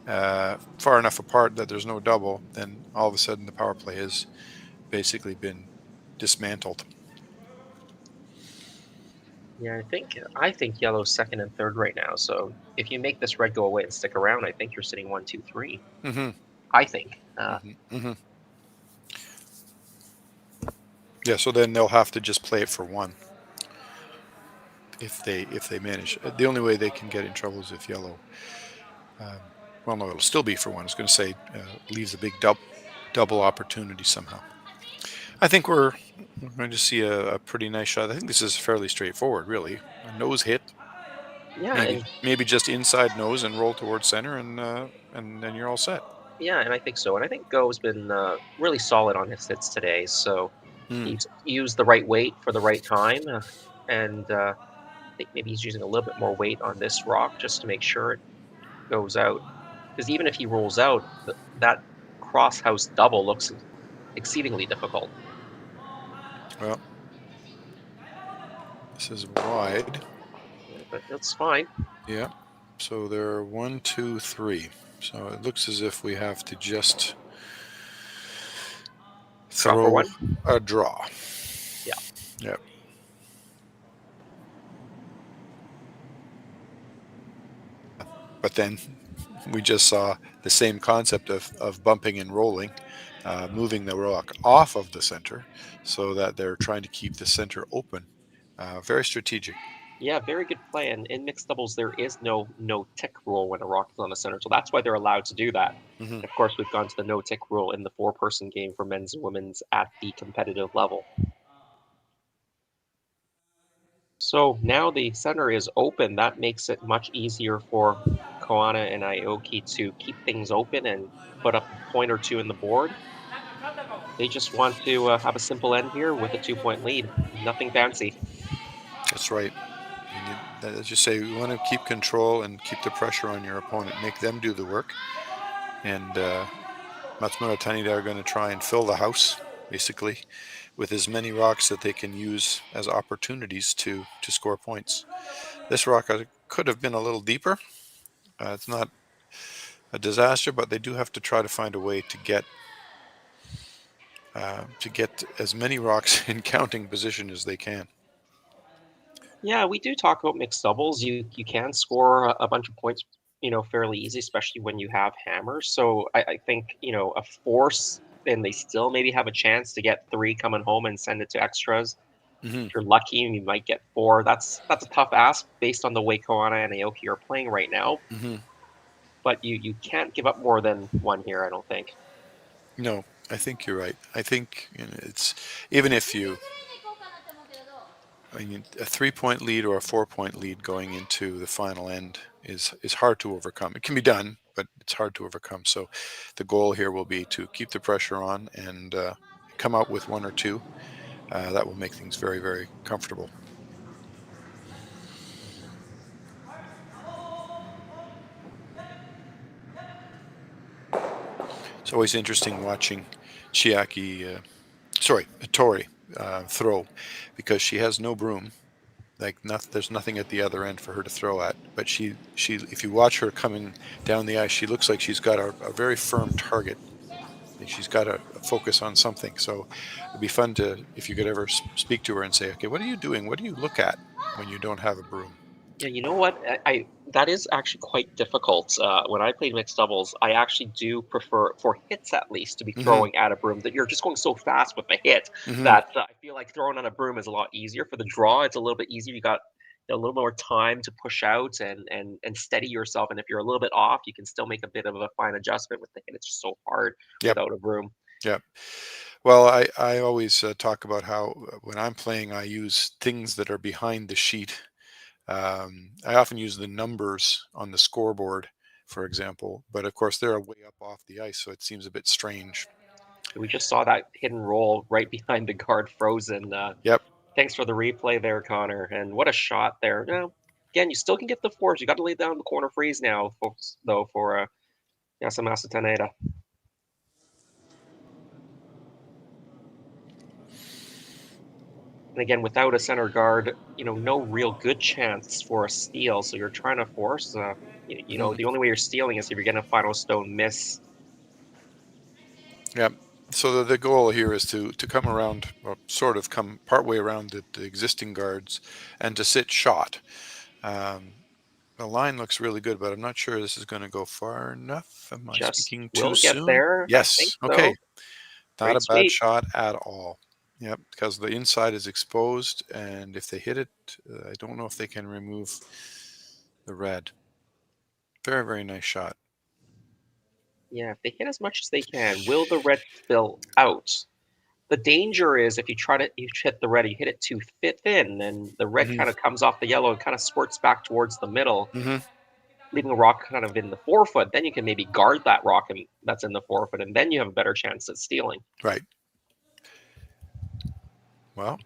far enough apart that there's no double, then all of a sudden the power play has basically been dismantled. Yeah, I think yellow's second and third right now. So if you make this red go away and stick around, I think you're sitting 1, 2, 3. I think. Yeah, so then they'll have to just play it for one if they manage. The only way they can get in trouble is if yellow. Well, no, it'll still be for one. I was going to say leaves a big double opportunity somehow. I think we're going to see a pretty nice shot. I think this is fairly straightforward, really. A nose hit. Yeah, maybe just inside nose and roll towards center, and then you're all set. Yeah, and I think so. And I think Go's been really solid on his hits today. So he's used the right weight for the right time, and I think maybe he's using a little bit more weight on this rock just to make sure it goes out. Because even if he rolls out, that cross house double looks exceedingly difficult. Well, this is wide. Yeah, but that's fine. Yeah. So there are 1, 2, 3. So it looks as if we have to just throw a draw. Yeah. Yep. But then we just saw the same concept of bumping and rolling, moving the rock off of the center so that they're trying to keep the center open. Very strategic. Yeah, very good play. And in mixed doubles, there is no tick rule when a rock is on the center. So that's why they're allowed to do that. Mm-hmm. Of course, we've gone to the no tick rule in the 4-person game for men's and women's at the competitive level. So now the center is open. That makes it much easier for Koana and Aoki to keep things open and put up a point or two in the board. They just want to have a simple end here with a 2-point lead. Nothing fancy. That's right. As you say, you want to keep control and keep the pressure on your opponent. Make them do the work. And Matsumura and Tanida are going to try and fill the house, basically, with as many rocks that they can use as opportunities to score points. This rock could have been a little deeper. It's not a disaster, but they do have to try to find a way to get to get as many rocks in counting position as they can. Yeah, we do talk about mixed doubles. You can score a bunch of points, fairly easy, especially when you have hammers. So I think, a force, and they still maybe have a chance to get 3 coming home and send it to extras. Mm-hmm. If you're lucky, you might get 4. That's a tough ask based on the way Koana and Aoki are playing right now. Mm-hmm. But you can't give up more than 1 here, I don't think. No, I think you're right. I think it's even if a 3-point lead or a 4-point lead going into the final end is hard to overcome. It can be done, but it's hard to overcome. So the goal here will be to keep the pressure on and come out with 1 or 2. That will make things very, very comfortable. It's always interesting watching Chiaki, Tori throw, because she has no broom. There's nothing at the other end for her to throw at. But she if you watch her coming down the ice, she looks like she's got a very firm target. She's got to focus on something. So it'd be fun if you could ever speak to her and say, okay, what are you doing? What do you look at when you don't have a broom? Yeah, you know what? That is actually quite difficult. When I played mixed doubles, I actually do prefer, for hits at least, to be throwing at a broom. That you're just going so fast with the hit that I feel like throwing on a broom is a lot easier. For the draw, it's a little bit easier. You got a little more time to push out and steady yourself. And if you're a little bit off, you can still make a bit of a fine adjustment. With the hit, it's just so hard without a broom. Yep. Well, I always talk about how when I'm playing, I use things that are behind the sheet. I often use the numbers on the scoreboard, for example, but of course they're way up off the ice, so it seems a bit strange. We just saw that hidden roll right behind the guard frozen. Yep. Thanks for the replay there, Connor. And what a shot there. Now, again, you still can get the force. You got to lay down the corner freeze now, folks, though, for Yasumasa Tanida. And again, without a center guard, no real good chance for a steal. So you're trying to force. The only way you're stealing is if you're getting a final stone miss. Yeah. So the goal here is to come around, or sort of come partway around the existing guards, and to sit shot. The line looks really good, but I'm not sure this is going to go far enough. Am I speaking too soon? We'll get there. Yes. Okay. So. Not a bad shot at all. Yep, because the inside is exposed, and if they hit it, I don't know if they can remove the red. Very, very nice shot. Yeah, if they hit as much as they can, will the red spill out? The danger is if you hit the red, you hit it too thin, and the red kind of comes off the yellow and kind of squirts back towards the middle, leaving a rock kind of in the forefoot. Then you can maybe guard that rock that's in the forefoot, and then you have a better chance at stealing. Right. Well,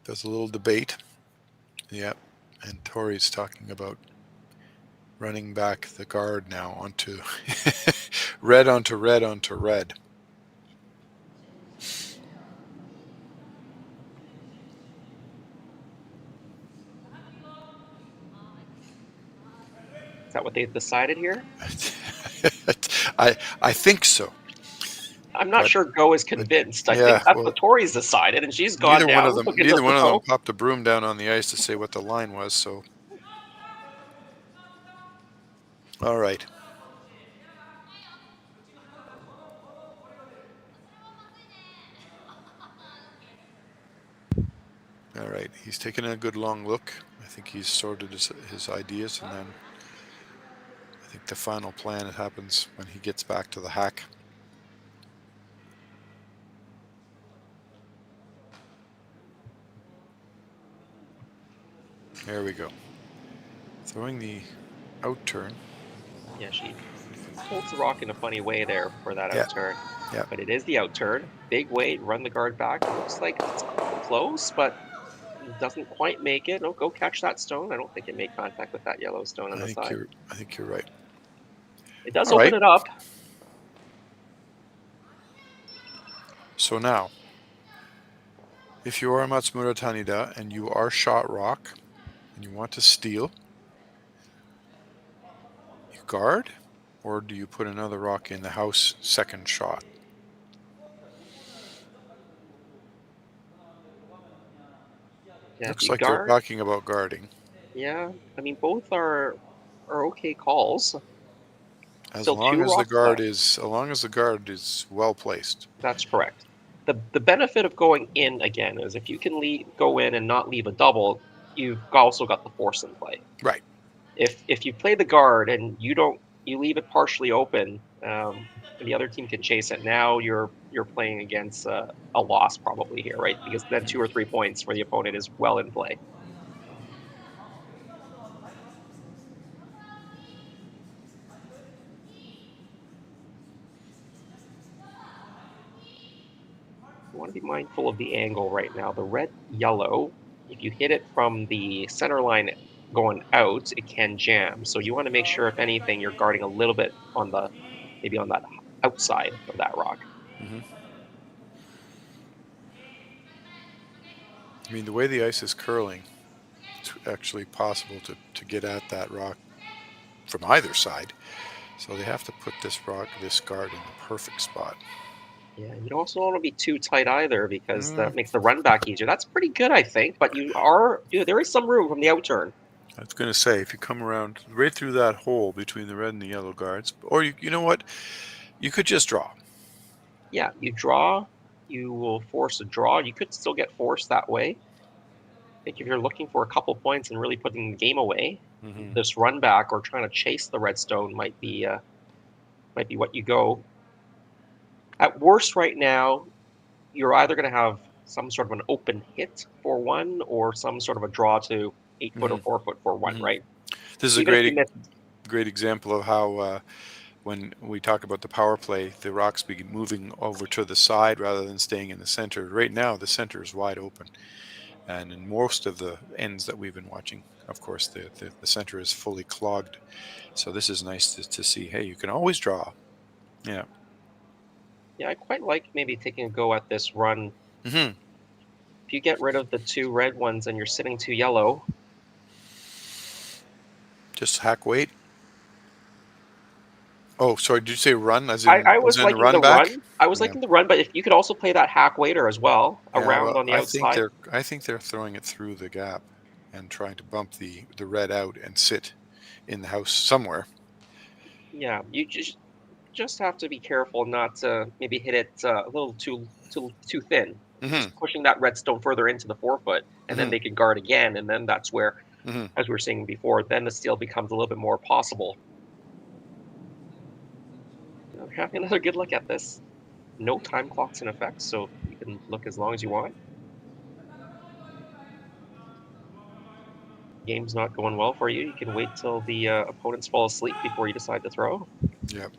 there's a little debate. Yep. And Tori's talking about running back the guard now onto red onto red onto red. Is that what they've decided here? I think so. I'm not sure Go is convinced. I think that's what Tori's decided, and she's gone down. Neither one of them popped a broom down on the ice to say what the line was, so. All right. All right, he's taken a good long look. I think he's sorted his ideas, and then I think the final plan happens when he gets back to the hack. There we go. Throwing the out turn. Yeah, she holds the rock in a funny way there for that out turn. Yeah. But it is the out turn. Big weight, run the guard back. Looks like it's close, but doesn't quite make it. No, go catch that stone. I don't think it made contact with that yellow stone on the side. I think you're right. It does open it up. So now, if you are Matsumura Tanida and you are shot rock, and you want to steal, you guard, or do you put another rock in the house second shot? Yeah, if Looks you like they're guard, talking about guarding. yeah, I mean both are okay calls. As Still long two as the rocks guard left. is, as long as the guard is well placed. That's correct. The benefit of going in again is if you can go in and not leave a double, you've also got the force in play. Right. If you play the guard and you leave it partially open, and the other team can chase it. Now you're playing against a loss probably here, right? Because then 2 or 3 points for the opponent is well in play. You want to be mindful of the angle right now. The red-yellow, if you hit it from the center line going out, it can jam. So you want to make sure, if anything, you're guarding a little bit on maybe on that outside of that rock. Mm-hmm. I mean, the way the ice is curling, it's actually possible to get at that rock from either side. So they have to put this guard in the perfect spot. Yeah, you don't also want to be too tight either, because that makes the run back easier. That's pretty good, I think, but there is some room from the outturn. I was going to say, if you come around right through that hole between the red and the yellow guards, or you know what, you could just draw. Yeah, you draw, you will force a draw. You could still get forced that way. I think if you're looking for a couple points and really putting the game away, this run back or trying to chase the redstone might be what you go. At worst, right now, you're either going to have some sort of an open hit for one, or some sort of a draw to 8 foot or 4 foot for one, right? This is Even a great example of how when we talk about the power play, the rocks be moving over to the side rather than staying in the center. Right now, the center is wide open. And in most of the ends that we've been watching, of course, the center is fully clogged. So this is nice to see. Hey, you can always draw. Yeah. Yeah, I quite like maybe taking a go at this run. Mm-hmm. If you get rid of the 2 red ones and you're sitting 2 yellow. Just hack weight. Oh, sorry. Did you say run? I was liking run the back? run. I was liking the run, but if you could also play that hack waiter as well around on the outside. I think they're throwing it through the gap and trying to bump the red out and sit in the house somewhere. Yeah, you just have to be careful not to maybe hit it a little too thin. Just pushing that redstone further into the 4 foot, and then they can guard again, and then that's where, as we were saying before, then the steal becomes a little bit more possible. Having another good look at this. No time clocks in effect, so you can look as long as you want. Game's not going well for you. You can wait till the opponents fall asleep before you decide to throw. Yep.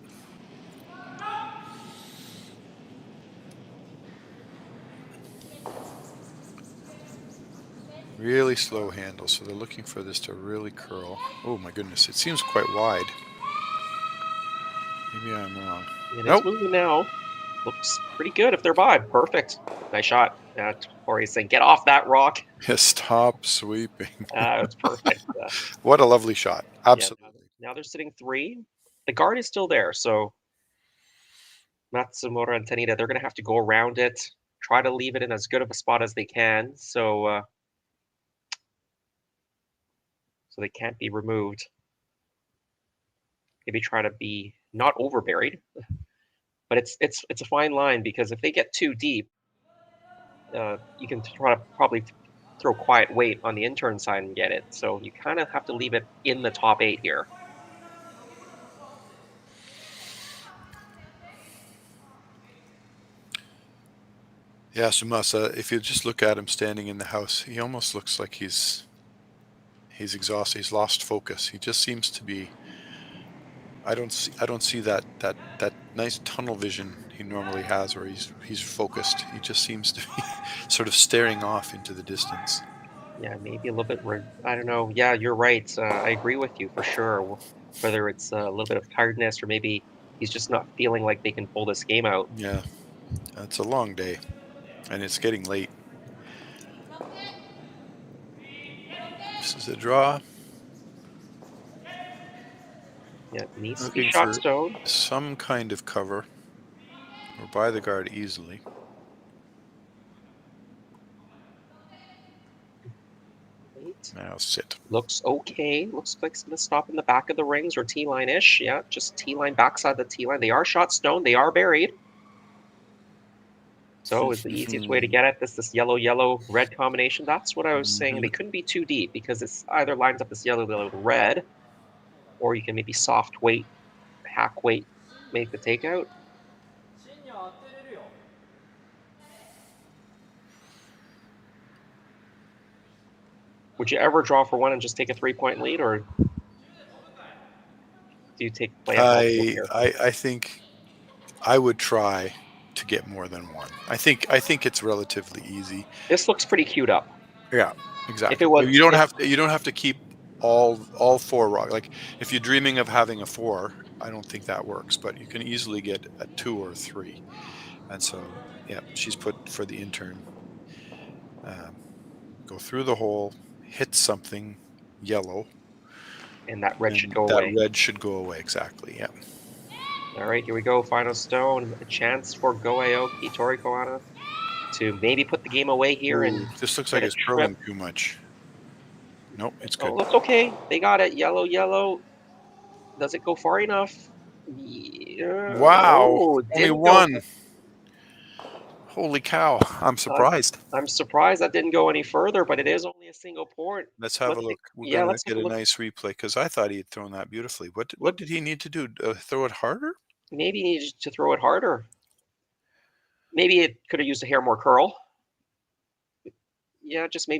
Really slow handle, so they're looking for this to really curl. Oh my goodness, it seems quite wide. Maybe I'm wrong. It's moving now. Looks pretty good if they're by. Perfect. Nice shot. Tori's saying, get off that rock. Yeah, stop sweeping. It's perfect. What a lovely shot. Absolutely. Yeah, now they're sitting 3. The guard is still there, so Matsumura and Tanida, they're going to have to go around it, try to leave it in as good of a spot as they can, so they can't be removed. Maybe try to be not overburied, but it's a fine line, because if they get too deep, you can try to probably throw quiet weight on the intern side and get it. So you kind of have to leave it in the top 8 here. Yasumasa, if you just look at him standing in the house, he almost looks like he's exhausted. He's lost focus. He just seems to be. I don't see that nice tunnel vision he normally has, where he's focused. He just seems to be sort of staring off into the distance. Yeah, maybe a little bit. I don't know. Yeah, you're right. I agree with you for sure. Whether it's a little bit of tiredness, or maybe he's just not feeling like they can pull this game out. Yeah, it's a long day, and it's getting late. This is a draw. Yeah, it needs to be shot stone. Some kind of cover, or by the guard easily. right. Now sit. Looks okay. Looks like it's going to stop in the back of the rings or T-line-ish. Yeah, just T-line, backside the T-line. They are shot stone. They are buried. So is the easiest way to get at this yellow-red combination. That's what I was saying. They couldn't be too deep because it's either lines up this yellow-red, or you can maybe soft weight, hack weight, make the takeout. Would you ever draw for one and just take a 3-point lead, or do you play it multiple here? I think I would try to get more than one. I think it's relatively easy. This looks pretty queued up. Yeah, exactly. If it was, you don't have to keep all 4 rock. Like if you're dreaming of having a 4, I don't think that works. But you can easily get a 2 or 3. And so, yeah, she's put for the intern. Go through the hole, hit something yellow, and that red should go away. That red should go away, exactly. Yeah. All right, here we go. Final stone. A chance for Aoki, Tori, Koana to maybe put the game away here. Ooh, and this looks like it's curling too much. Nope, it's good. Oh, it's okay. They got it. Yellow. Does it go far enough? Yeah. Wow. Oh, only one. Holy cow. I'm surprised. I'm surprised that didn't go any further, but it is only a single point. Let's have a look. We're going to get a nice replay because I thought he had thrown that beautifully. What did he need to do? Throw it harder? Maybe he needed to throw it harder. Maybe it could have used a hair more curl. Yeah, just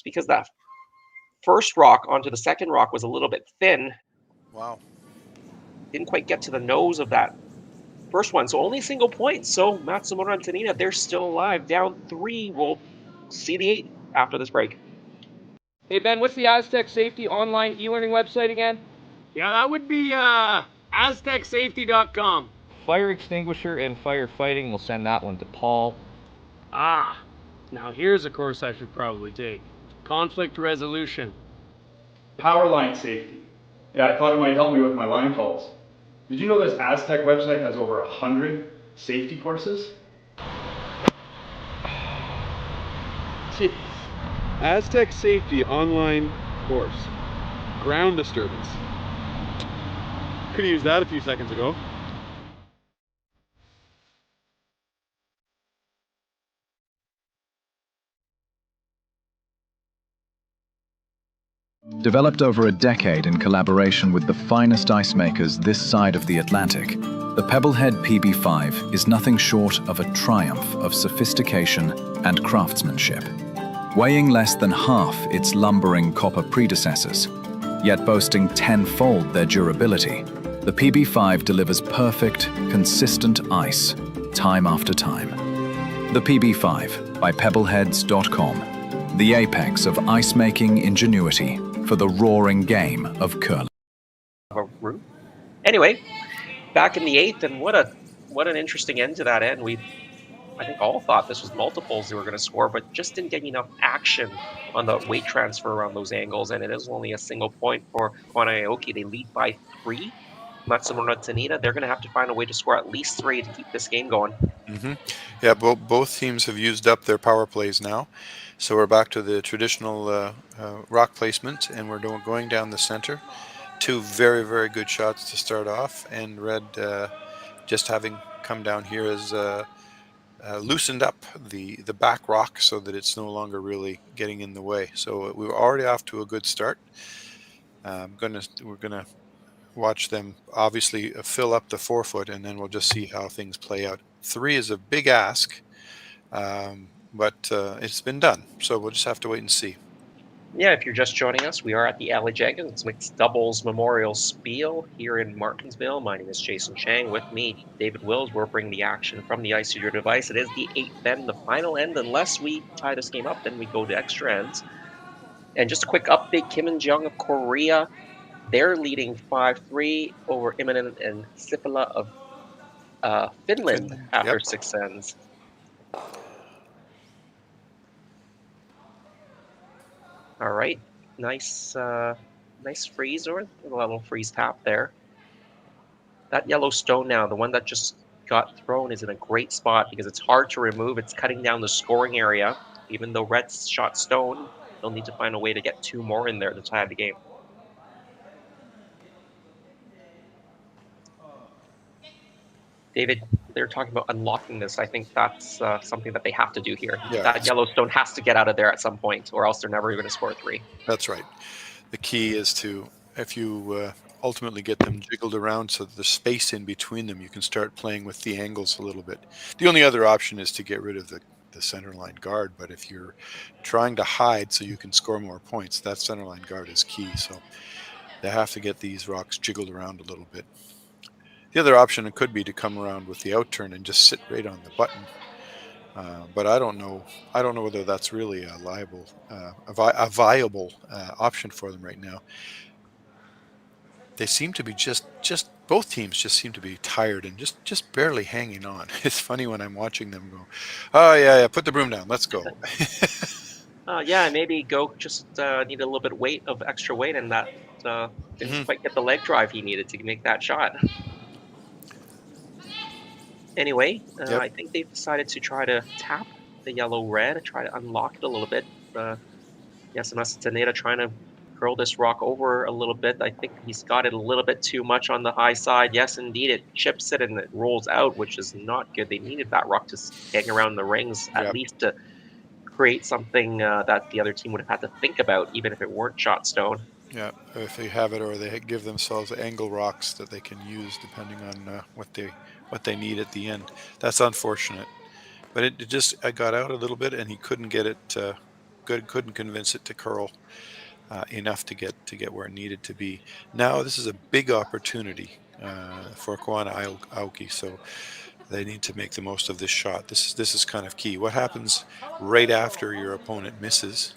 because that first rock onto the second rock was a little bit thin. Wow. Didn't quite get to the nose of that first one. So only a single point. So Matsumura and Tanida, they're still alive. Down 3. We'll see the 8 after this break. Hey, Ben, what's the Aztec Safety online e-learning website again? Yeah, that would be aztecsafety.com. Fire extinguisher and firefighting, we'll send that one to Paul. Ah, now here's a course I should probably take. Conflict resolution. Power line safety. Yeah, I thought it might help me with my line calls. Did you know this Aztec website has over 100 safety courses? Jeez. Aztec Safety online course. Ground disturbance. Could have used that a few seconds ago. Developed over a decade in collaboration with the finest ice makers this side of the Atlantic, the Pebblehead PB5 is nothing short of a triumph of sophistication and craftsmanship. Weighing less than half its lumbering copper predecessors, yet boasting tenfold their durability, the PB5 delivers perfect, consistent ice, time after time. The PB5 by Pebbleheads.com, the apex of ice-making ingenuity for the roaring game of curling. Anyway, back in the 8th, and what an interesting end to that end. I think all thought this was multiples they were going to score, but just didn't get enough action on the weight transfer around those angles, and it is only a single point for Koana and Aoki. They lead by 3. Matsumura and Tanida, they're going to have to find a way to score at least 3 to keep this game going. Yeah, both teams have used up their power plays now. So we're back to the traditional rock placement, and we're going down the center. 2 very, very good shots to start off, and Red, just having come down here, has loosened up the back rock so that it's no longer really getting in the way. So we were already off to a good start. We're gonna watch them obviously fill up the 4-foot, and then we'll just see how things play out. 3 is a big ask. But it's been done, so we'll just have to wait and see. Yeah, if you're just joining us, we are at the Aly Jenkins Mixed Doubles Memorial Spiel here in Martensville. My name is Jason Chang. With me, David Wills. We're bringing the action from the ice of your device. It is the 8th end, the final end. Unless we tie this game up, then we go to extra ends. And just a quick update, Kim and Jung of Korea, they're leading 5-3 over Immonen and Sipilä of Finland after 6 ends. All right, nice freeze, or a little freeze tap there. That yellow stone now, the one that just got thrown, is in a great spot because it's hard to remove. It's cutting down the scoring area. Even though Red's shot stone, they'll need to find a way to get 2 more in there to tie the game. David, they're talking about unlocking this. I think that's something that they have to do here. Yeah, That Yellowstone has to get out of there at some point, or else they're never going to score 3. that's right. The key is to, if you ultimately get them jiggled around so that there's space in between them, you can start playing with the angles a little bit. The only other option is to get rid of the center line guard, but if you're trying to hide so you can score more points, that center line guard is key. So they have to get these rocks jiggled around a little bit. The other option could be to come around with the outturn and just sit right on the button. But I don't know whether that's really a viable option for them right now. They seem to be just both teams just seem to be tired and just barely hanging on. It's funny when I'm watching them go, oh yeah, put the broom down, let's go. Yeah, maybe Go just needed a little bit extra weight, and that didn't quite get the leg drive he needed to make that shot. Anyway, Yep. I think they've decided to try to tap the yellow-red, try to unlock it a little bit. Yasumasa Tanida trying to curl this rock over a little bit. I think he's got it a little bit too much on the high side. Yes, indeed, it chips it and it rolls out, which is not good. They needed that rock to hang around the rings, at least to create something that the other team would have had to think about, even if it weren't shot stone. Yeah, if they have it, or they give themselves angle rocks that they can use depending on what they need at the end. That's unfortunate, but it just got out a little bit, and he couldn't get it. Couldn't convince it to curl enough to get where it needed to be. Now this is a big opportunity for Koana Aoki, so they need to make the most of this shot. This is kind of key. What happens right after your opponent misses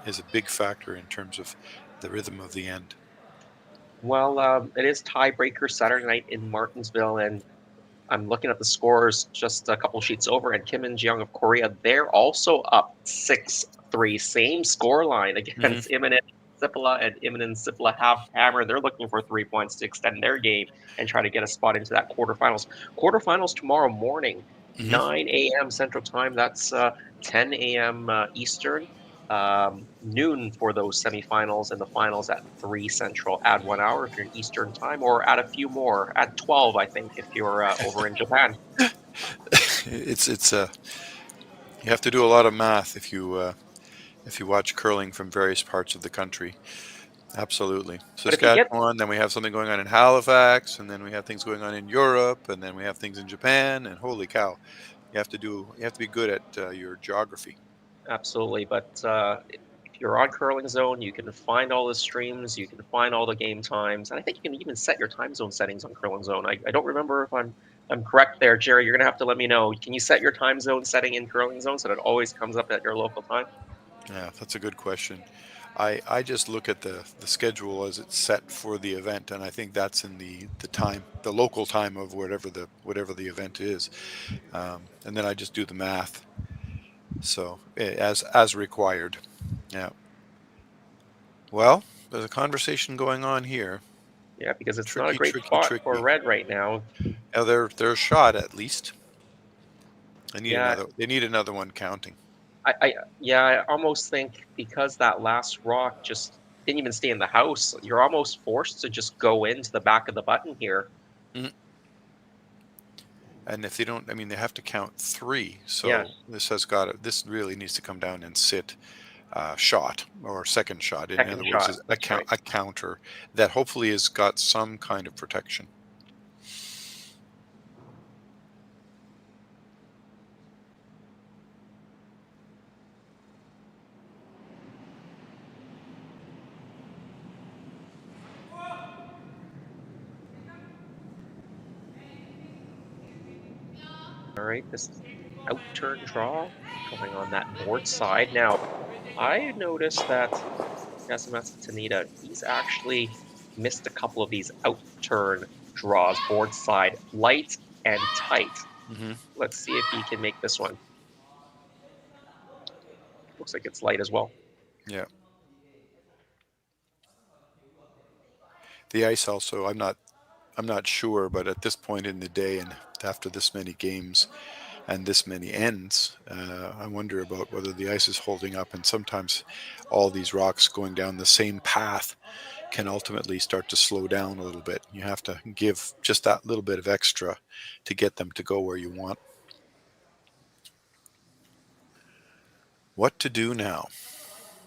is a big factor in terms of the rhythm of the end. Well, it is tiebreaker Saturday night in Martensville, and I'm looking at the scores just a couple sheets over, and Kim and Jeong of Korea, they're also up 6-3, same score line against Imminent Sipala, and Imminent Sipala have hammer. They're looking for 3 points to extend their game and try to get a spot into that quarterfinals. Quarterfinals tomorrow morning, 9 a.m. Central Time. That's 10 a.m. Eastern. Noon for those semifinals, and the finals at 3 Central. Add 1 hour if you're in Eastern Time, or add a few more at 12, I think, if you're over in Japan. It's you have to do a lot of math if you watch curling from various parts of the country. Absolutely. Saskatchewan, then we have something going on in Halifax, and then we have things going on in Europe, and then we have things in Japan, and holy cow, you have to be good at your geography. Absolutely, but if you're on Curling Zone, you can find all the streams, you can find all the game times, and I think you can even set your time zone settings on Curling Zone. I don't remember if I'm correct there, Jerry. You're going to have to let me know. Can you set your time zone setting in Curling Zone so that it always comes up at your local time? Yeah, that's a good question. I just look at the schedule as it's set for the event, and I think that's in the time, the local time of whatever the event is, and then I just do the math. So as required. Yeah. Well, there's a conversation going on here. Yeah, because it's not a great spot for Red right now. Yeah, they're shot at least. They need another one counting. I almost think because that last rock just didn't even stay in the house, you're almost forced to just go into the back of the button here. And if they don't, I mean, they have to count 3. So this really needs to come down and sit shot or second shot. In other words, a counter that hopefully has got some kind of protection. All right, this out-turn draw going on that board side. Now, I noticed that Yasumasa Tanida, he's actually missed a couple of these out-turn draws, board side, light and tight. Let's see if he can make this one. Looks like it's light as well. Yeah. The ice also, I'm not sure, but at this point in the day and after this many games, and this many ends, I wonder about whether the ice is holding up, and sometimes all these rocks going down the same path can ultimately start to slow down a little bit. You have to give just that little bit of extra to get them to go where you want. What to do now?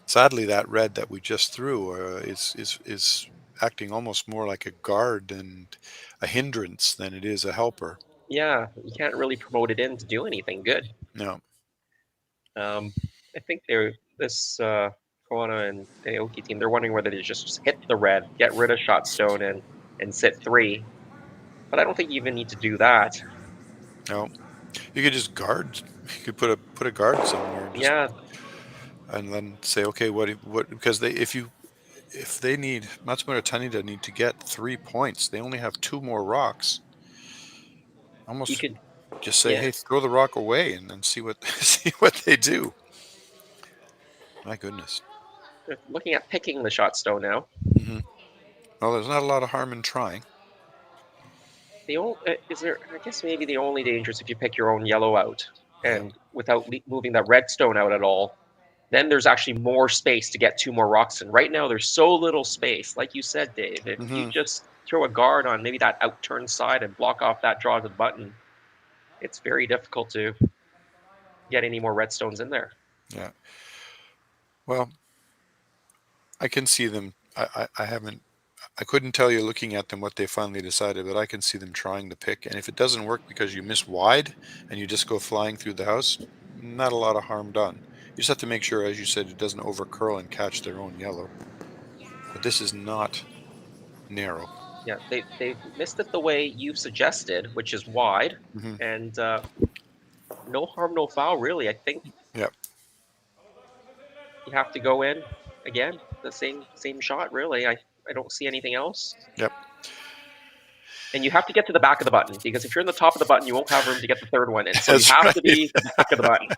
Sadly, that red that we just threw is acting almost more like a guard and a hindrance than it is a helper. Yeah, you can't really promote it in to do anything good. No. I think this Koana and Aoki team, they're wondering whether they just hit the red, get rid of shot stone, and sit 3. But I don't think you even need to do that. No. You could just guard. You could put a guard somewhere. And yeah. And then say, okay, what? Because if they need Matsumura Tanida need to get 3 points, they only have 2 more rocks. Almost you could just say, hey, throw the rock away, and then see what they do. My goodness. They're looking at picking the shot stone now. Mm-hmm. Well, there's not a lot of harm in trying. I guess maybe the only danger is if you pick your own yellow out, and without moving that red stone out at all, then there's actually more space to get 2 more rocks in. Right now, there's so little space. Like you said, Dave, if you just throw a guard on maybe that outturned side and block off that draw to the button, it's very difficult to get any more red stones in there. Yeah. Well, I can see them. I couldn't tell you looking at them what they finally decided, but I can see them trying to pick. And if it doesn't work because you miss wide and you just go flying through the house, not a lot of harm done. You just have to make sure, as you said, it doesn't over curl and catch their own yellow. But this is not narrow. Yeah, they've missed it the way you suggested, which is wide, and no harm, no foul, really. I think. Yep. You have to go in again, the same shot, really. I don't see anything else. Yep. And you have to get to the back of the button, because if you're in the top of the button, you won't have room to get the 3rd one in. So you have to be the back of the button.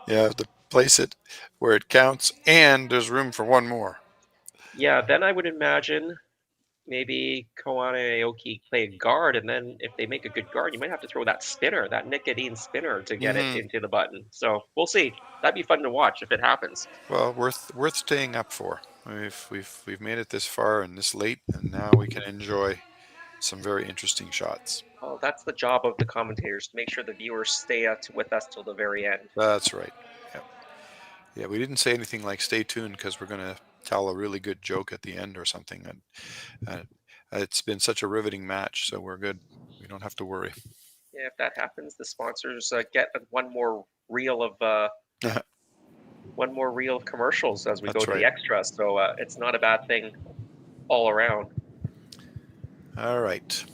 You have to place it where it counts, and there's room for 1 more. Yeah, then I would imagine maybe Koana and Aoki play a guard, and then if they make a good guard, you might have to throw that spinner, that nicotine spinner, to get it into the button. So we'll see. That'd be fun to watch if it happens. Well, worth staying up for. We've made it this far and this late, and now we can enjoy some very interesting shots. Well, that's the job of the commentators, to make sure the viewers stay with us till the very end. That's right. Yeah, we didn't say anything like stay tuned because we're going to tell a really good joke at the end or something. And it's been such a riveting match, so we're good. We don't have to worry. Yeah, if that happens, the sponsors get one more reel of commercials as we go to the extra. So it's not a bad thing all around. All right,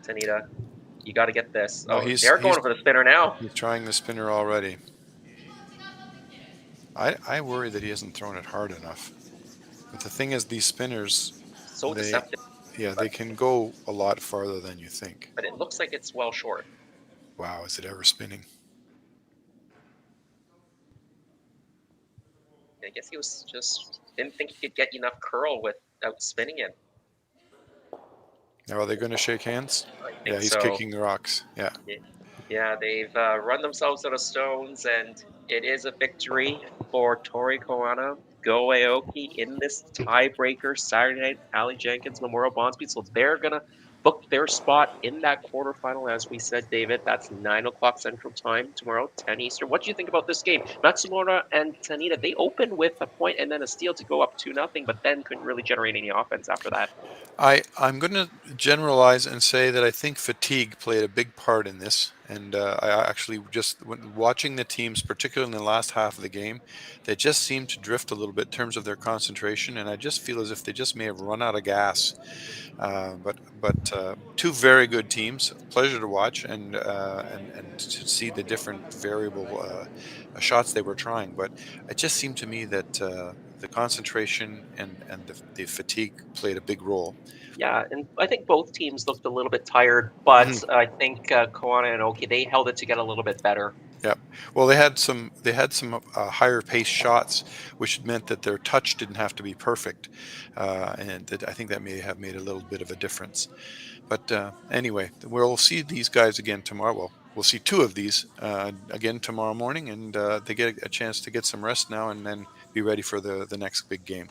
Tanida, you got to get this. Oh, they're going for the spinner now. He's trying the spinner already. I worry that he hasn't thrown it hard enough. But the thing is, these spinners, deceptive. Yeah, they can go a lot farther than you think. But it looks like it's well short. Wow, is it ever spinning? I guess he didn't think he could get enough curl without spinning it. Now, are they going to shake hands? Yeah, he's kicking the rocks. Yeah. Yeah, they've run themselves out of stones, and it is a victory for Tori Koana. Go Aoki in this tiebreaker Saturday night Aly Jenkins Memorial Bondspeed. So they're going to book their spot in that quarterfinal, as we said, David. That's 9 o'clock Central Time tomorrow, 10 Eastern. What do you think about this game? Matsumura and Tanida, they opened with a point and then a steal to go up 2-0, but then couldn't really generate any offense after that. I'm going to generalize and say that I think fatigue played a big part in this. And I actually just, watching the teams, particularly in the last half of the game, they just seemed to drift a little bit in terms of their concentration. And I just feel as if they just may have run out of gas. But 2 very good teams, pleasure to watch and to see the different variable shots they were trying. But it just seemed to me that the concentration and the fatigue played a big role. Yeah, and I think both teams looked a little bit tired, but I think Koana and Aoki, they held it together a little bit better. Yep. Well, they had some higher pace shots, which meant that their touch didn't have to be perfect, and I think that may have made a little bit of a difference. But anyway, we'll see these guys again tomorrow. Well, we'll see two of these again tomorrow morning, and they get a chance to get some rest now and then be ready for the next big game.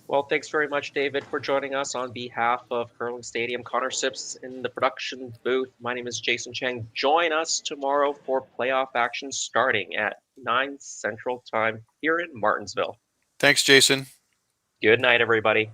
Well, thanks very much, David, for joining us on behalf of Curling Stadium. Connor Sips in the production booth. My name is Jason Chang. Join us tomorrow for playoff action starting at 9 Central Time here in Martensville. Thanks, Jason. Good night, everybody.